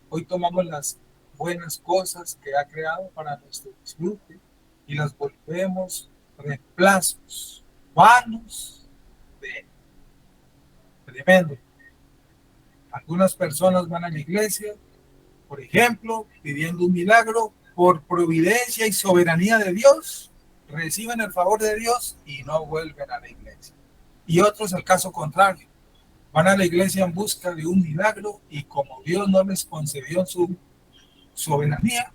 Hoy tomamos las buenas cosas que ha creado para nuestro disfrute y las volvemos reemplazos vanos de él. Tremendo. Algunas personas van a la iglesia, por ejemplo, pidiendo un milagro por providencia y soberanía de Dios, reciben el favor de Dios y no vuelven a la iglesia. Y otros, el caso contrario, van a la iglesia en busca de un milagro y como Dios no les concedió su soberanía,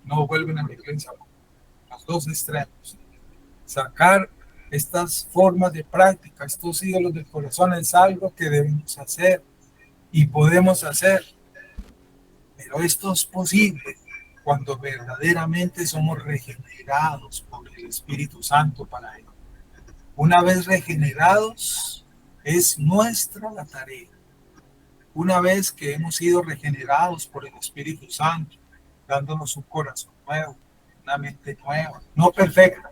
no vuelven a la iglesia. Los dos extremos. Sacar estas formas de práctica, estos ídolos del corazón es algo que debemos hacer y podemos hacer. Pero esto es posible cuando verdaderamente somos regenerados por el Espíritu Santo para Él. Una vez regenerados, es nuestra la tarea. Una vez que hemos sido regenerados por el Espíritu Santo, dándonos un corazón nuevo, una mente nueva, no perfecta.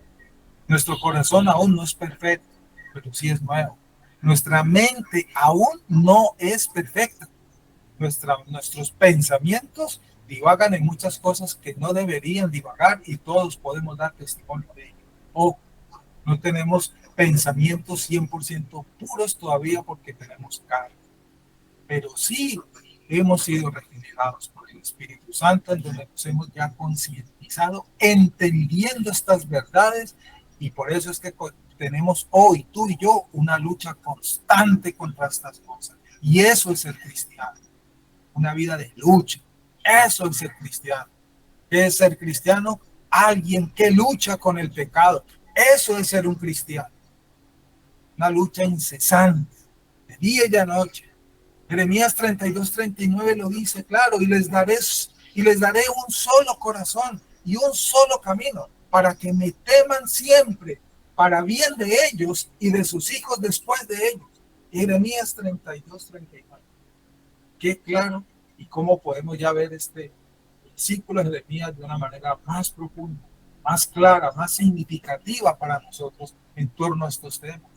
Nuestro corazón aún no es perfecto, pero sí es nuevo. Nuestra mente aún no es perfecta. Nuestros pensamientos divagan en muchas cosas que no deberían divagar y todos podemos dar testimonio de ello. O no tenemos pensamientos 100% puros todavía porque tenemos carne. Pero sí hemos sido regenerados por el Espíritu Santo, en donde nos hemos ya concientizado, entendiendo estas verdades, y por eso es que tenemos hoy, tú y yo, una lucha constante contra estas cosas. Y eso es ser cristiano, una vida de lucha. Eso es ser cristiano. ¿Qué es ser cristiano? Alguien que lucha con el pecado. Eso es ser un cristiano. Una lucha incesante, de día y de noche. Jeremías 32:39 lo dice claro, y les daré un solo corazón y un solo camino, para que me teman siempre, para bien de ellos y de sus hijos después de ellos. Jeremías 32:39. Qué claro, y cómo podemos ya ver este versículo de Jeremías de una manera más profunda, más clara, más significativa para nosotros en torno a estos temas.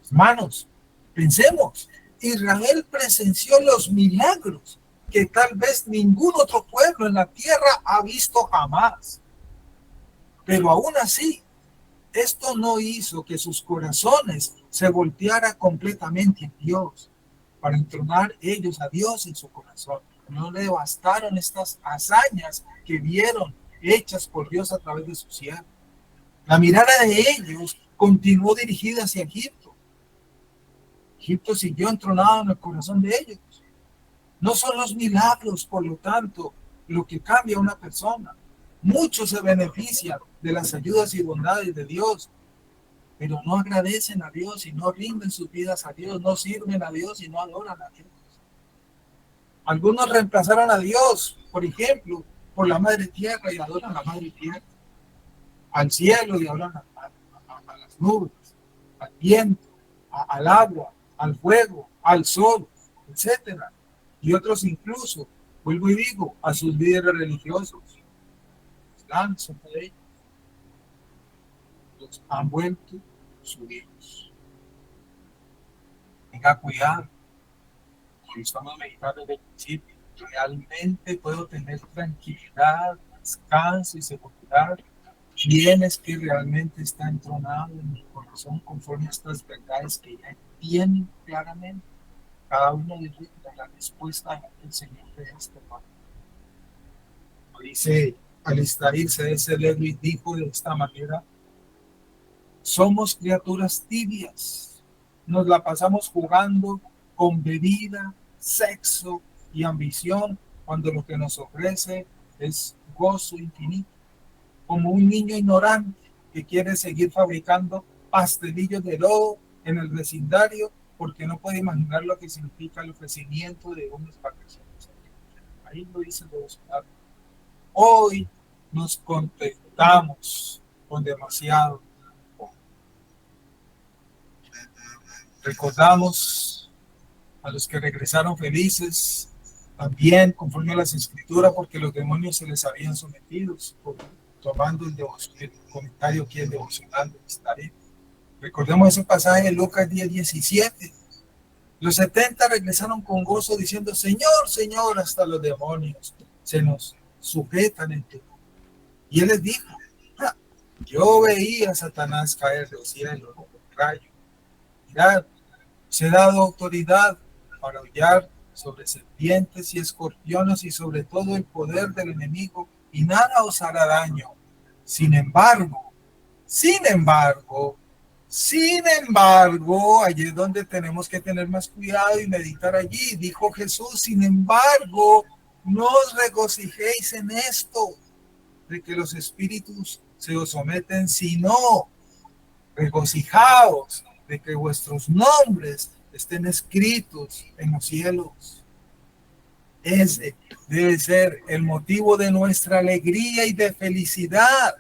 Hermanos, pensemos. Israel presenció los milagros que tal vez ningún otro pueblo en la tierra ha visto jamás. Pero aún así, esto no hizo que sus corazones se voltearan completamente a Dios, para entronar ellos a Dios en su corazón. No le bastaron estas hazañas que vieron hechas por Dios a través de su siervo. La mirada de ellos continuó dirigida hacia Egipto. Egipto siguió entronado en el corazón de ellos. No son los milagros, por lo tanto, lo que cambia a una persona. Muchos se benefician de las ayudas y bondades de Dios, pero no agradecen a Dios y no rinden sus vidas a Dios, no sirven a Dios y no adoran a Dios. Algunos reemplazaron a Dios, por ejemplo, por la madre tierra y adoran a la madre tierra, al cielo y adoran a las nubes, al viento, al agua, al fuego, al sol, etcétera. Y otros incluso, vuelvo y digo, a sus líderes religiosos. Islam son de ellos. Los han vuelto sus hijos. Tenga cuidado. Como estamos meditando desde el principio, realmente puedo tener tranquilidad, descanso y seguridad. ¿Quién es que realmente está entronado en mi corazón conforme a estas verdades que ya entienden claramente? Cada uno de ellos da la respuesta del Señor de este parte. Dice, al extraírse de ese Levi, dijo de esta manera: somos criaturas tibias, nos la pasamos jugando con bebida, sexo y ambición, cuando lo que nos ofrece es gozo infinito. Como un niño ignorante que quiere seguir fabricando pastelillos de lodo en el vecindario porque no puede imaginar lo que significa el ofrecimiento de unas vacaciones. Ahí lo dice el devocional. Hoy nos contentamos con demasiado. Recordamos a los que regresaron felices, también conforme a las escrituras, porque los demonios se les habían sometido, tomando el comentario aquí el devocional de esta. Recordemos ese pasaje de Lucas 10:17, Los 70 regresaron con gozo diciendo, Señor, Señor, hasta los demonios se nos sujetan en tu nombre. Y él les dijo, yo veía a Satanás caer del cielo como un rayo. Mirad, os he dado autoridad para hollar sobre serpientes y escorpiones y sobre todo el poder del enemigo, y nada os hará daño. Sin embargo, allí es donde tenemos que tener más cuidado y meditar allí. Dijo Jesús, sin embargo, no os regocijéis en esto, de que los espíritus se os someten, sino regocijaos de que vuestros nombres estén escritos en los cielos. Ese debe ser el motivo de nuestra alegría y de felicidad.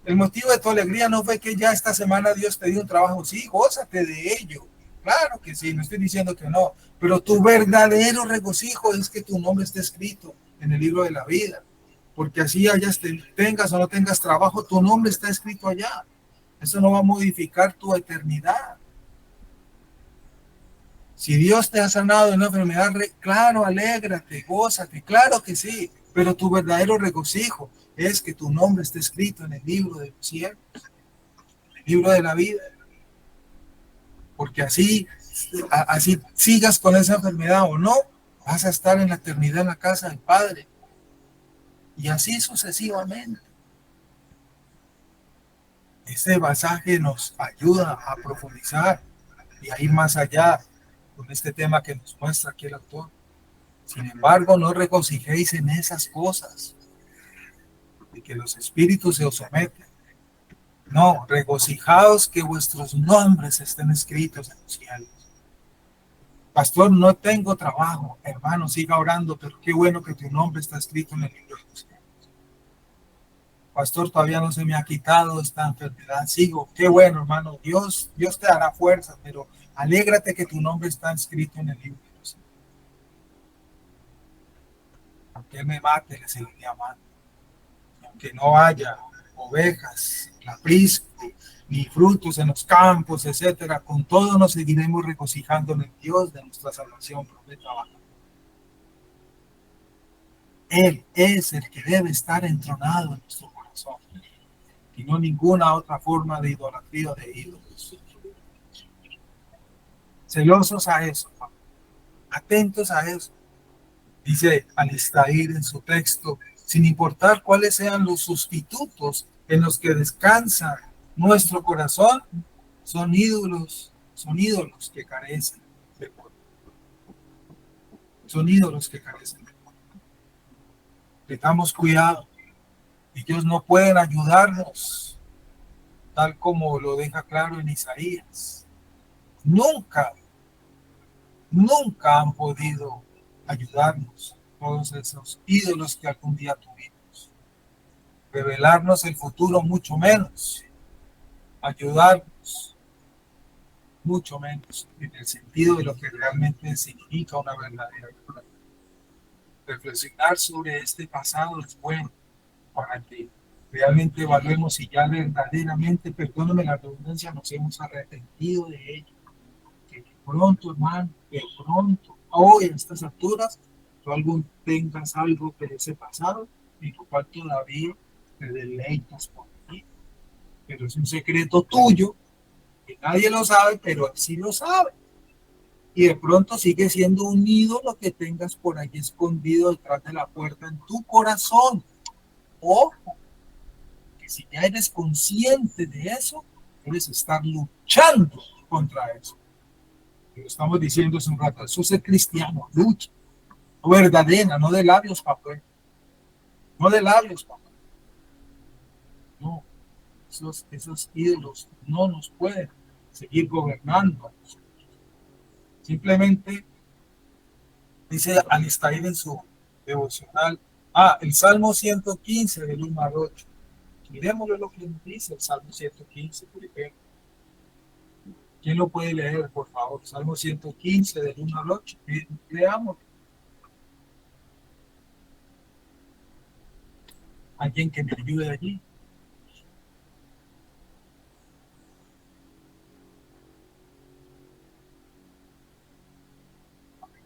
El motivo de tu alegría no fue que ya esta semana Dios te dio un trabajo. Sí, gózate de ello. Claro que sí, no estoy diciendo que no. Pero tu verdadero regocijo es que tu nombre esté escrito en el libro de la vida. Porque así tengas o no tengas trabajo, tu nombre está escrito allá. Eso no va a modificar tu eternidad. Si Dios te ha sanado de una enfermedad, claro, alégrate, gózate, claro que sí, pero tu verdadero regocijo es que tu nombre esté escrito en el libro de los cielos, en el libro de la vida, porque así sigas con esa enfermedad o no, vas a estar en la eternidad en la casa del Padre, y así sucesivamente. Este pasaje nos ayuda a profundizar y a ir más allá con este tema que nos muestra aquí el autor. Sin embargo, no regocijéis en esas cosas, de que los espíritus se os someten. No, regocijaos que vuestros nombres estén escritos en los cielos. Pastor, no tengo trabajo. Hermano, siga orando, pero qué bueno que tu nombre está escrito en el libro de los cielos. Pastor, todavía no se me ha quitado esta enfermedad. Sigo, qué bueno, hermano. Dios te dará fuerza, pero alégrate que tu nombre está escrito en el libro de los cielos. Aunque Él me mate, le seguiré amando. Aunque no haya ovejas, aprisco, ni frutos en los campos, etcétera, con todo nos seguiremos regocijando en el Dios de nuestra salvación, profeta Abraham. Él es el que debe estar entronado en nuestro corazón y no ninguna otra forma de idolatría o de ídolos. Celosos a eso, atentos a eso. Dice Alistair en su texto, sin importar cuáles sean los sustitutos en los que descansa nuestro corazón, son ídolos que carecen de poder. Son ídolos que carecen de poder. Tengamos cuidado. Ellos no pueden ayudarnos, tal como lo deja claro en Isaías. Nunca han podido ayudarnos todos esos ídolos que algún día tuvimos. Revelarnos el futuro mucho menos. Ayudarnos mucho menos en el sentido de lo que realmente significa una verdadera verdad. Reflexionar sobre este pasado es bueno para que realmente evaluemos si ya verdaderamente, perdóname la redundancia, nos hemos arrepentido de ello. Que de pronto, hermano, de pronto, hoy a estas alturas, tú tengas algo de ese pasado y lo cual todavía te deleitas por ti. Pero es un secreto tuyo que nadie lo sabe, pero él sí lo sabe. Y de pronto sigue siendo un ídolo que tengas por ahí escondido detrás de la puerta en tu corazón. Ojo, que si ya eres consciente de eso, debes estar luchando contra eso. Lo estamos diciendo hace un rato, eso es ser cristiano, lucha. Verdadera, no de labios para afuera. No de labios para afuera. No, esos ídolos no nos pueden seguir gobernando. Simplemente dice Alistair en su devocional, el Salmo 115 del 1 al 8. Miremosle lo que nos dice el Salmo 115, por ejemplo. ¿Quién lo puede leer, por favor? Salmo 115 del 1 al 8. Leamos. Alguien que me ayude allí.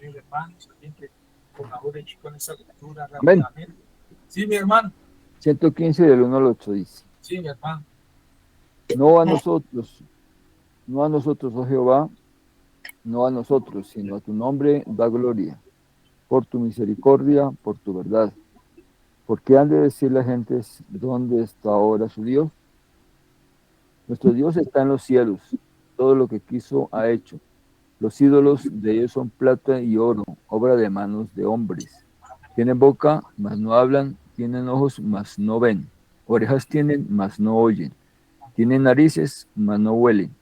hermanos, alguien que colabore allí con esa lectura Amén. rápidamente. Sí, mi hermano. 115 del 1 al 8 dice: Sí, mi hermano. No a nosotros, oh Jehová, no a nosotros, sino a tu nombre da gloria, por tu misericordia, por tu verdad. Porque han de decir las gentes, ¿dónde está ahora su Dios? Nuestro Dios está en los cielos, todo lo que quiso ha hecho. Los ídolos de ellos son plata y oro, obra de manos de hombres. Tienen boca, mas no hablan, tienen ojos, mas no ven. Orejas tienen, mas no oyen. Tienen narices, mas no huelen.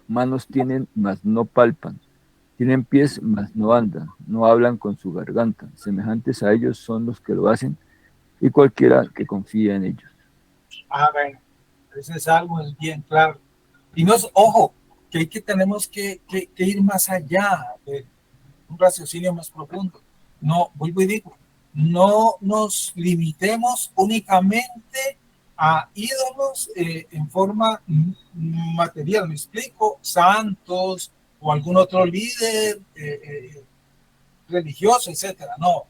Manos tienen, mas no palpan. Tienen pies, mas no andan. No hablan con su garganta. Semejantes a ellos son los que lo hacen, y cualquiera que confía en ellos. Bueno, ese salmo es bien claro. Y nos, ojo, que tenemos que ir más allá de un raciocinio más profundo. No, vuelvo y digo, no nos limitemos únicamente a ídolos en forma material, me explico, santos o algún otro líder religioso, etcétera. No,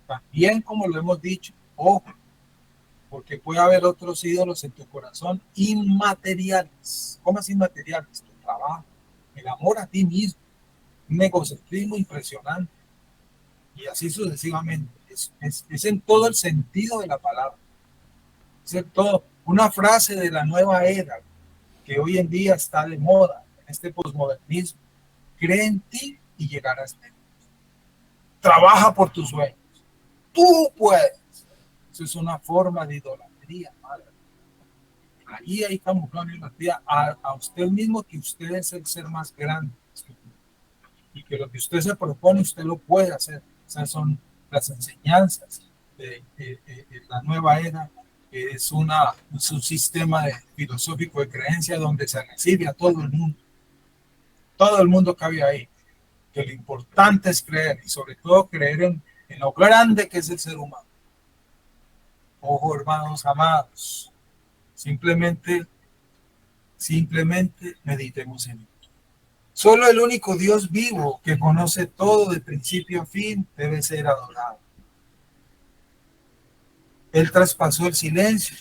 también como lo hemos dicho, ojo, porque puede haber otros ídolos en tu corazón inmateriales. ¿Cómo es inmateriales? Tu trabajo, el amor a ti mismo, un egocentrismo impresionante, y así sucesivamente. Es en todo el sentido de la palabra. Es en todo. Una frase de la nueva era que hoy en día está de moda, en este posmodernismo: cree en ti y llegarás lejos. Trabaja por tus sueños. Tú puedes. Eso es una forma de idolatría, madre. Ahí hay camuflado idolatría a usted mismo, que usted es el ser más grande y que lo que usted se propone usted lo puede hacer. Esas son las enseñanzas de la nueva era, que es un sistema filosófico de creencia donde se recibe a todo el mundo. Todo el mundo cabe ahí. Que lo importante es creer, y sobre todo creer en lo grande que es el ser humano. Ojo, hermanos amados, simplemente meditemos en él. Solo el único Dios vivo, que conoce todo de principio a fin, debe ser adorado. Él traspasó el silencio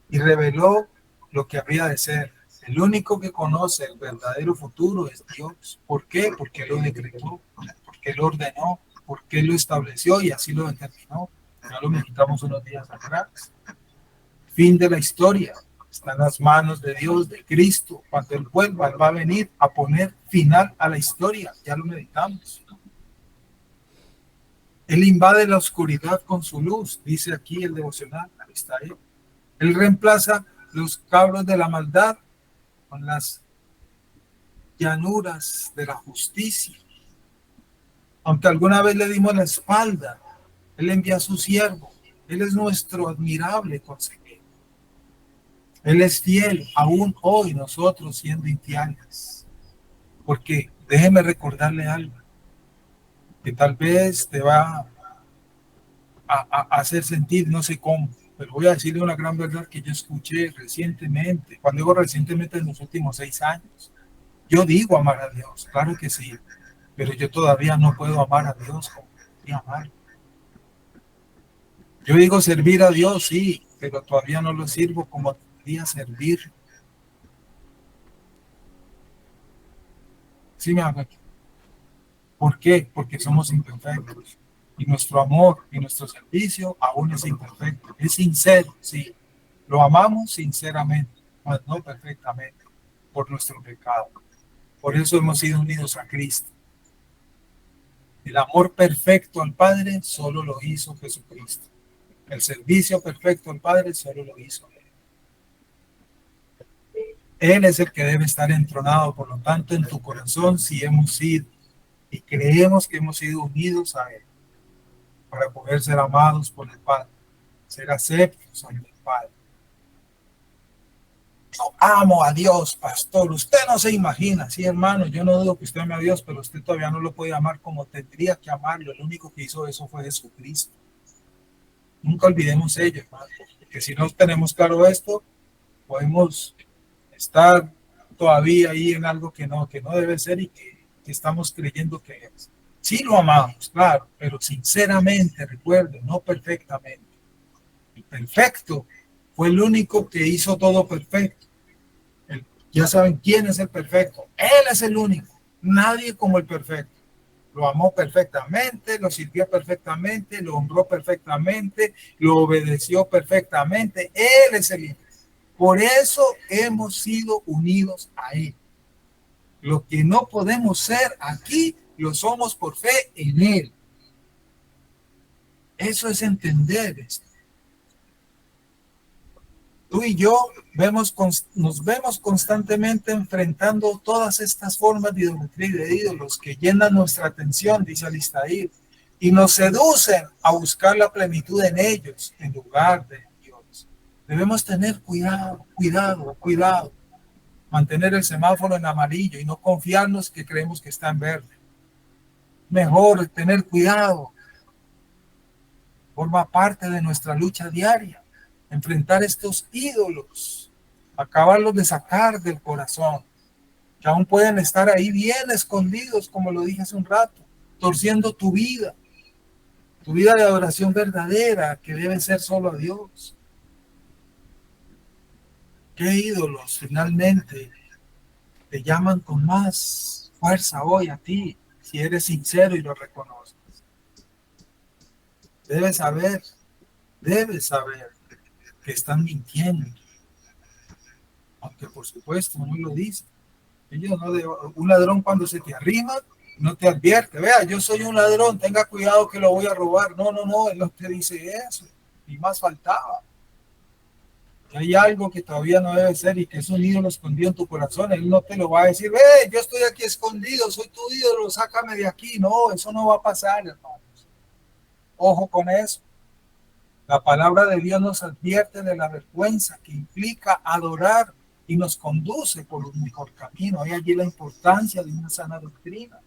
y reveló lo que habría de ser. El único que conoce el verdadero futuro es Dios. ¿Por qué? Porque Él lo decretó, porque Él lo ordenó, porque Él lo estableció y así lo determinó. Ya lo meditamos unos días atrás. Fin de la historia. Está en las manos de Dios, de Cristo. Cuando Él vuelva, Él va a venir a poner final a la historia. Ya lo meditamos. Él invade la oscuridad con su luz, dice aquí el devocional. Ahí está Él. Él reemplaza los cabros de la maldad con las llanuras de la justicia. Aunque alguna vez le dimos la espalda, Él envía a su siervo. Él es nuestro admirable consejero. Él es fiel, aún hoy nosotros siendo infieles. Porque déjeme recordarle algo, que tal vez te va a hacer sentir, no sé cómo, pero voy a decirle una gran verdad que yo escuché recientemente. Cuando digo recientemente, en los últimos 6 años. Yo digo amar a Dios, claro que sí, pero yo todavía no puedo amar a Dios como debería amar. Yo digo servir a Dios, sí, pero todavía no lo sirvo como debería servir. ¿Sí me hago? ¿Por qué? Porque somos imperfectos. Y nuestro amor y nuestro servicio aún es imperfecto. Es sincero, sí. Lo amamos sinceramente, mas no perfectamente, por nuestro pecado. Por eso hemos sido unidos a Cristo. El amor perfecto al Padre solo lo hizo Jesucristo. El servicio perfecto al Padre solo lo hizo Él. Él es el que debe estar entronado, por lo tanto, en tu corazón, si hemos sido y creemos que hemos sido unidos a Él, para poder ser amados por el Padre, ser aceptos ante el Padre. Yo amo a Dios, pastor. Usted no se imagina, sí, hermano, yo no dudo que usted ame a Dios, pero usted todavía no lo puede amar como tendría que amarlo. El único que hizo eso fue Jesucristo. Nunca olvidemos ello, hermano, que si no tenemos claro esto, podemos estar todavía ahí en algo que no debe ser y que estamos creyendo que es. Sí lo amamos, claro, pero sinceramente, recuerden, no perfectamente. El perfecto fue el único que hizo todo perfecto. Ya saben quién es el perfecto. Él es el único. Nadie como el perfecto. Lo amó perfectamente, lo sirvió perfectamente, lo honró perfectamente, lo obedeció perfectamente. Él es el hijo. Por eso hemos sido unidos a él. Lo que no podemos ser aquí, lo somos por fe en él. Eso es entender esto. Tú y yo nos vemos constantemente enfrentando todas estas formas de idolatría y de ídolos que llenan nuestra atención, dice Alistair, y nos seducen a buscar la plenitud en ellos en lugar de Dios. Debemos tener cuidado, cuidado, cuidado. Mantener el semáforo en amarillo y no confiarnos que creemos que está en verde. Mejor tener cuidado. Forma parte de nuestra lucha diaria. Enfrentar estos ídolos, acabarlos de sacar del corazón, que aún pueden estar ahí bien escondidos, como lo dije hace un rato, torciendo tu vida de adoración verdadera, que debe ser solo a Dios. ¿Qué ídolos finalmente te llaman con más fuerza hoy a ti, si eres sincero y lo reconoces? Debes saber que están mintiendo, aunque por supuesto no lo dice. Ellos un ladrón cuando se te arrima no te advierte, vea, yo soy un ladrón, tenga cuidado que lo voy a robar. No, él no te dice eso, ni más faltaba. Que hay algo que todavía no debe ser y que es un ídolo escondido en tu corazón, él no te lo va a decir, ve, yo estoy aquí escondido, soy tu ídolo, sácame de aquí. No, eso no va a pasar, hermanos. Ojo con eso. La palabra de Dios nos advierte de la vergüenza que implica adorar y nos conduce por un mejor camino. Hay allí la importancia de una sana doctrina.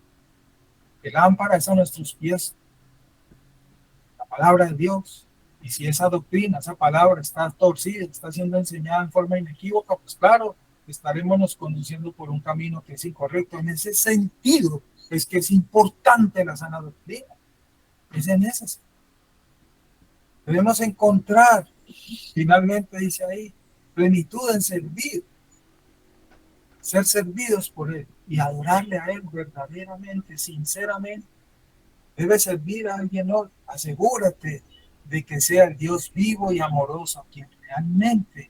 Que lámpara es a nuestros pies la palabra de Dios. Y si esa doctrina, esa palabra está torcida, está siendo enseñada en forma inequívoca, pues claro, estaremos nos conduciendo por un camino que es incorrecto. En ese sentido es que es importante la sana doctrina. Es en ese sentido. Debemos encontrar, finalmente dice ahí, plenitud en servir, ser servidos por Él y adorarle a Él verdaderamente, sinceramente. Debes servir a alguien hoy. Asegúrate de que sea el Dios vivo y amoroso a quien realmente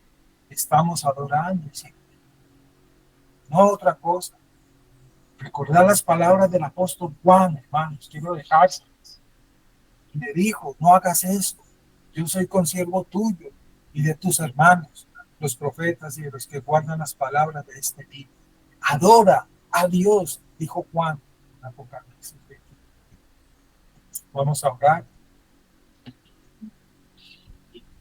estamos adorando. ¿Sí? No otra cosa. Recordar las palabras del apóstol Juan, hermanos, quiero dejárselas. Le dijo, no hagas esto. Yo soy consiervo tuyo y de tus hermanos, los profetas y de los que guardan las palabras de este libro. Adora a Dios, dijo Juan en Apocalipsis 20. Vamos a orar.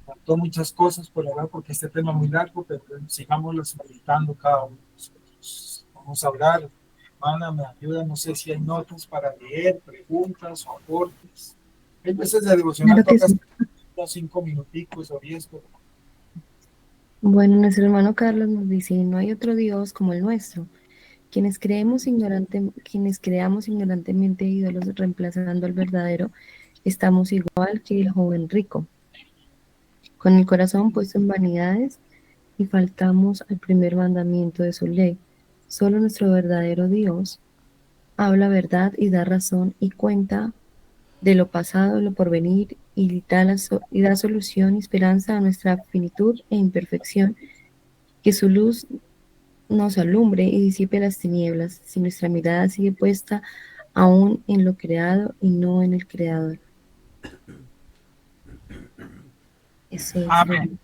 Faltó muchas cosas por hablar porque este tema es muy largo, pero sigámoslas meditando cada uno de nosotros. Vamos a orar. Hermana, me ayuda, no sé si hay notas para leer, preguntas o aportes. Hay veces de devocional Claro que tocas sí. 5 minuticos o 10. Bueno, nuestro hermano Carlos nos dice, no hay otro Dios como el nuestro. Quienes creamos ignorantemente ídolos reemplazando al verdadero, estamos igual que el joven rico, con el corazón puesto en vanidades y faltamos al primer mandamiento de su ley. Solo nuestro verdadero Dios habla verdad y da razón y cuenta de lo pasado, de lo porvenir y da solución y esperanza a nuestra finitud e imperfección, que su luz nos alumbre y disipe las tinieblas, si nuestra mirada sigue puesta aún en lo creado y no en el creador. Eso es. Amén.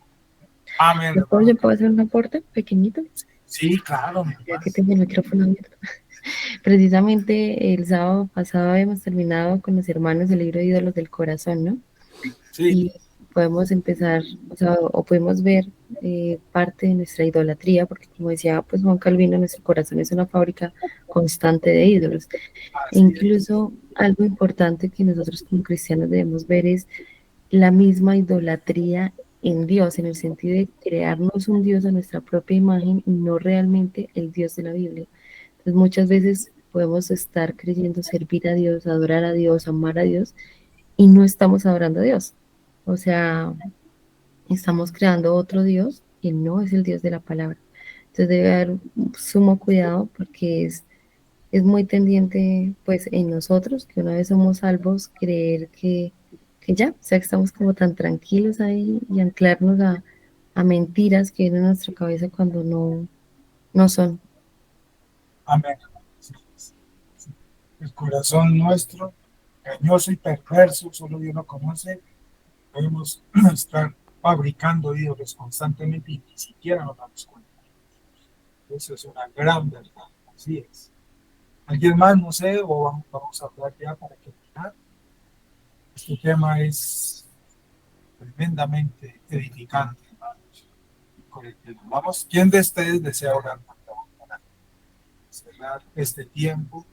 Amén. ¿Yo puedo hacer un aporte pequeñito? Sí, claro. Ya que tengo el micrófono abierto. Precisamente el sábado pasado habíamos terminado con los hermanos del libro de ídolos del corazón, ¿no? Sí. Y podemos empezar, o podemos ver parte de nuestra idolatría, porque como decía pues Juan Calvino, nuestro corazón es una fábrica constante de ídolos. E incluso algo importante que nosotros como cristianos debemos ver es la misma idolatría en Dios, en el sentido de crearnos un Dios a nuestra propia imagen y no realmente el Dios de la Biblia. Entonces muchas veces podemos estar creyendo servir a Dios, adorar a Dios, amar a Dios, y no estamos adorando a Dios. O sea, estamos creando otro Dios que no es el Dios de la palabra. Entonces debe haber un sumo cuidado porque es muy tendiente pues en nosotros, que una vez somos salvos, creer que ya, o sea, que estamos como tan tranquilos ahí y anclarnos a mentiras que vienen a nuestra cabeza cuando no son. Amén. El corazón nuestro, engañoso y perverso, solo Dios lo conoce. Podemos estar fabricando ídolos constantemente y ni siquiera nos damos cuenta. Eso es una gran verdad. Así es. ¿Alguien más? No sé, o vamos a hablar ya para terminar. Este tema es tremendamente edificante, hermanos. Vamos, ¿quién de ustedes desea orar para cerrar este tiempo?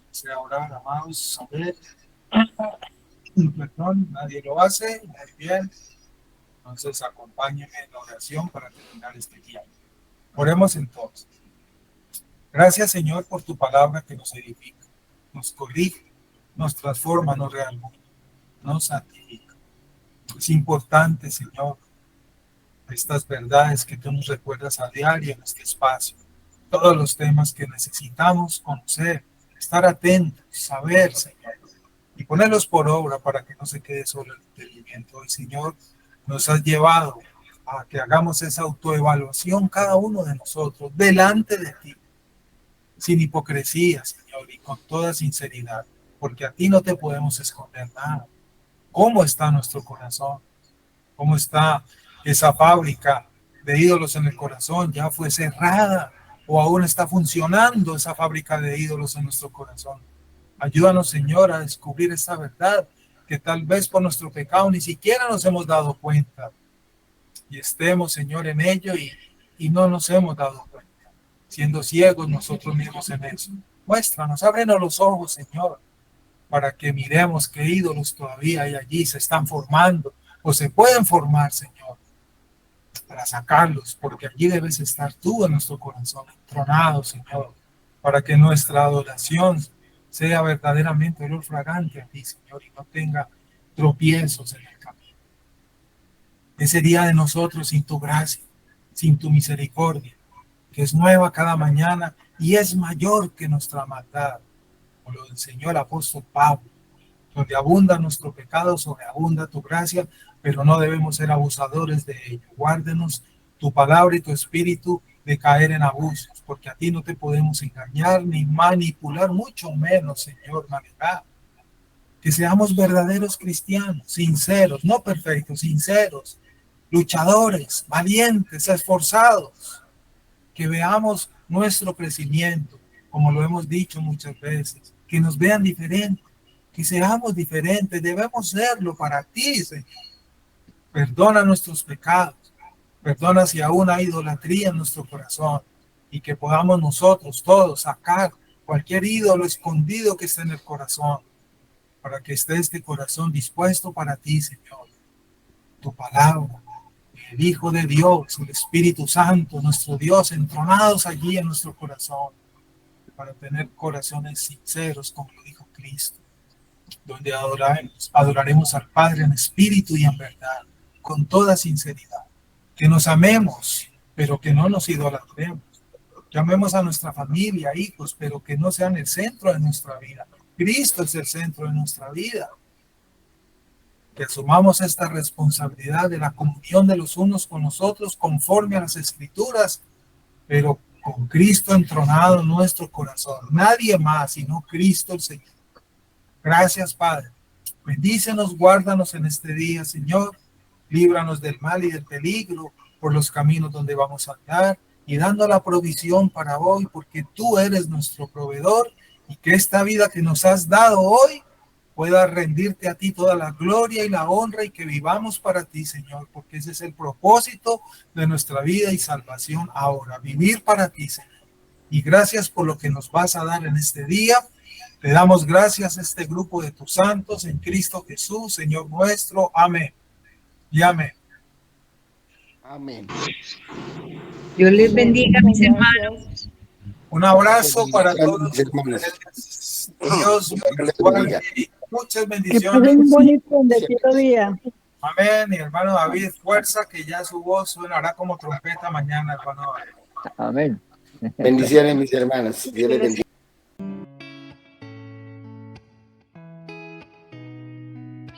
Desea orar, amados, a ver. Perdón, nadie lo hace, muy bien. Entonces acompáñenme en la oración para terminar este tiempo. Oremos entonces. Gracias, Señor, por tu palabra que nos edifica, nos corrige, nos transforma, nos reanima, nos santifica. Es importante, Señor, estas verdades que tú nos recuerdas a diario en este espacio. Todos los temas que necesitamos conocer, estar atentos, saber, Señor, y ponerlos por obra para que no se quede solo el entendimiento. Hoy, Señor, nos has llevado a que hagamos esa autoevaluación cada uno de nosotros delante de ti, sin hipocresía, Señor, y con toda sinceridad, porque a ti no te podemos esconder nada. ¿Cómo está nuestro corazón? ¿Cómo está esa fábrica de ídolos en el corazón? ¿Ya fue cerrada o aún está funcionando esa fábrica de ídolos en nuestro corazón? Ayúdanos, Señor, a descubrir esta verdad que tal vez por nuestro pecado ni siquiera nos hemos dado cuenta y estemos, Señor, en ello y no nos hemos dado cuenta, siendo ciegos nosotros mismos en eso. Muéstranos, ábrenos los ojos, Señor, para que miremos qué ídolos todavía hay allí, se están formando o se pueden formar, Señor, para sacarlos, porque allí debes estar tú en nuestro corazón, entronado, Señor, para que nuestra adoración sea verdaderamente olor fragante a ti, Señor, y no tenga tropiezos en el camino. Ese día de nosotros sin tu gracia, sin tu misericordia, que es nueva cada mañana y es mayor que nuestra maldad, como lo enseñó el apóstol Pablo, donde abunda nuestro pecado, sobreabunda tu gracia, pero no debemos ser abusadores de ello. Guárdenos tu palabra y tu espíritu de caer en abusos, porque a ti no te podemos engañar ni manipular, mucho menos, Señor, manejar. Que seamos verdaderos cristianos, sinceros, no perfectos, sinceros, luchadores, valientes, esforzados, que veamos nuestro crecimiento, como lo hemos dicho muchas veces, que nos vean diferentes, que seamos diferentes, debemos serlo para ti, Señor. Perdona nuestros pecados, perdona si aún hay idolatría en nuestro corazón y que podamos nosotros todos sacar cualquier ídolo escondido que esté en el corazón, para que esté este corazón dispuesto para ti, Señor. Tu palabra, el Hijo de Dios, el Espíritu Santo, nuestro Dios, entronados allí en nuestro corazón, para tener corazones sinceros, como lo dijo Cristo, donde adoraremos al Padre en espíritu y en verdad, con toda sinceridad. Que nos amemos, pero que no nos idolatremos. Que amemos a nuestra familia, hijos, pero que no sean el centro de nuestra vida. Cristo es el centro de nuestra vida. Que asumamos esta responsabilidad de la comunión de los unos con los otros conforme a las Escrituras, pero con Cristo entronado en nuestro corazón. Nadie más sino Cristo el Señor. Gracias, Padre. Bendícenos, guárdanos en este día, Señor. Líbranos del mal y del peligro por los caminos donde vamos a andar y dando la provisión para hoy, porque tú eres nuestro proveedor y que esta vida que nos has dado hoy pueda rendirte a ti toda la gloria y la honra y que vivamos para ti, Señor, porque ese es el propósito de nuestra vida y salvación ahora, vivir para ti, Señor. Y gracias por lo que nos vas a dar en este día. Te damos gracias a este grupo de tus santos en Cristo Jesús, Señor nuestro. Amén. Y amén. Amén. Dios les bendiga, mis hermanos. Un abrazo para todos hermanos. ustedes. Dios me los guarde y muchas Que bendiciones. pasen un bonito, bendecido día. Amén. Mi hermano David, fuerza, que ya su voz sonará como trompeta mañana, hermano David. Amén. Bendiciones, mis hermanos. Dios les bendiga.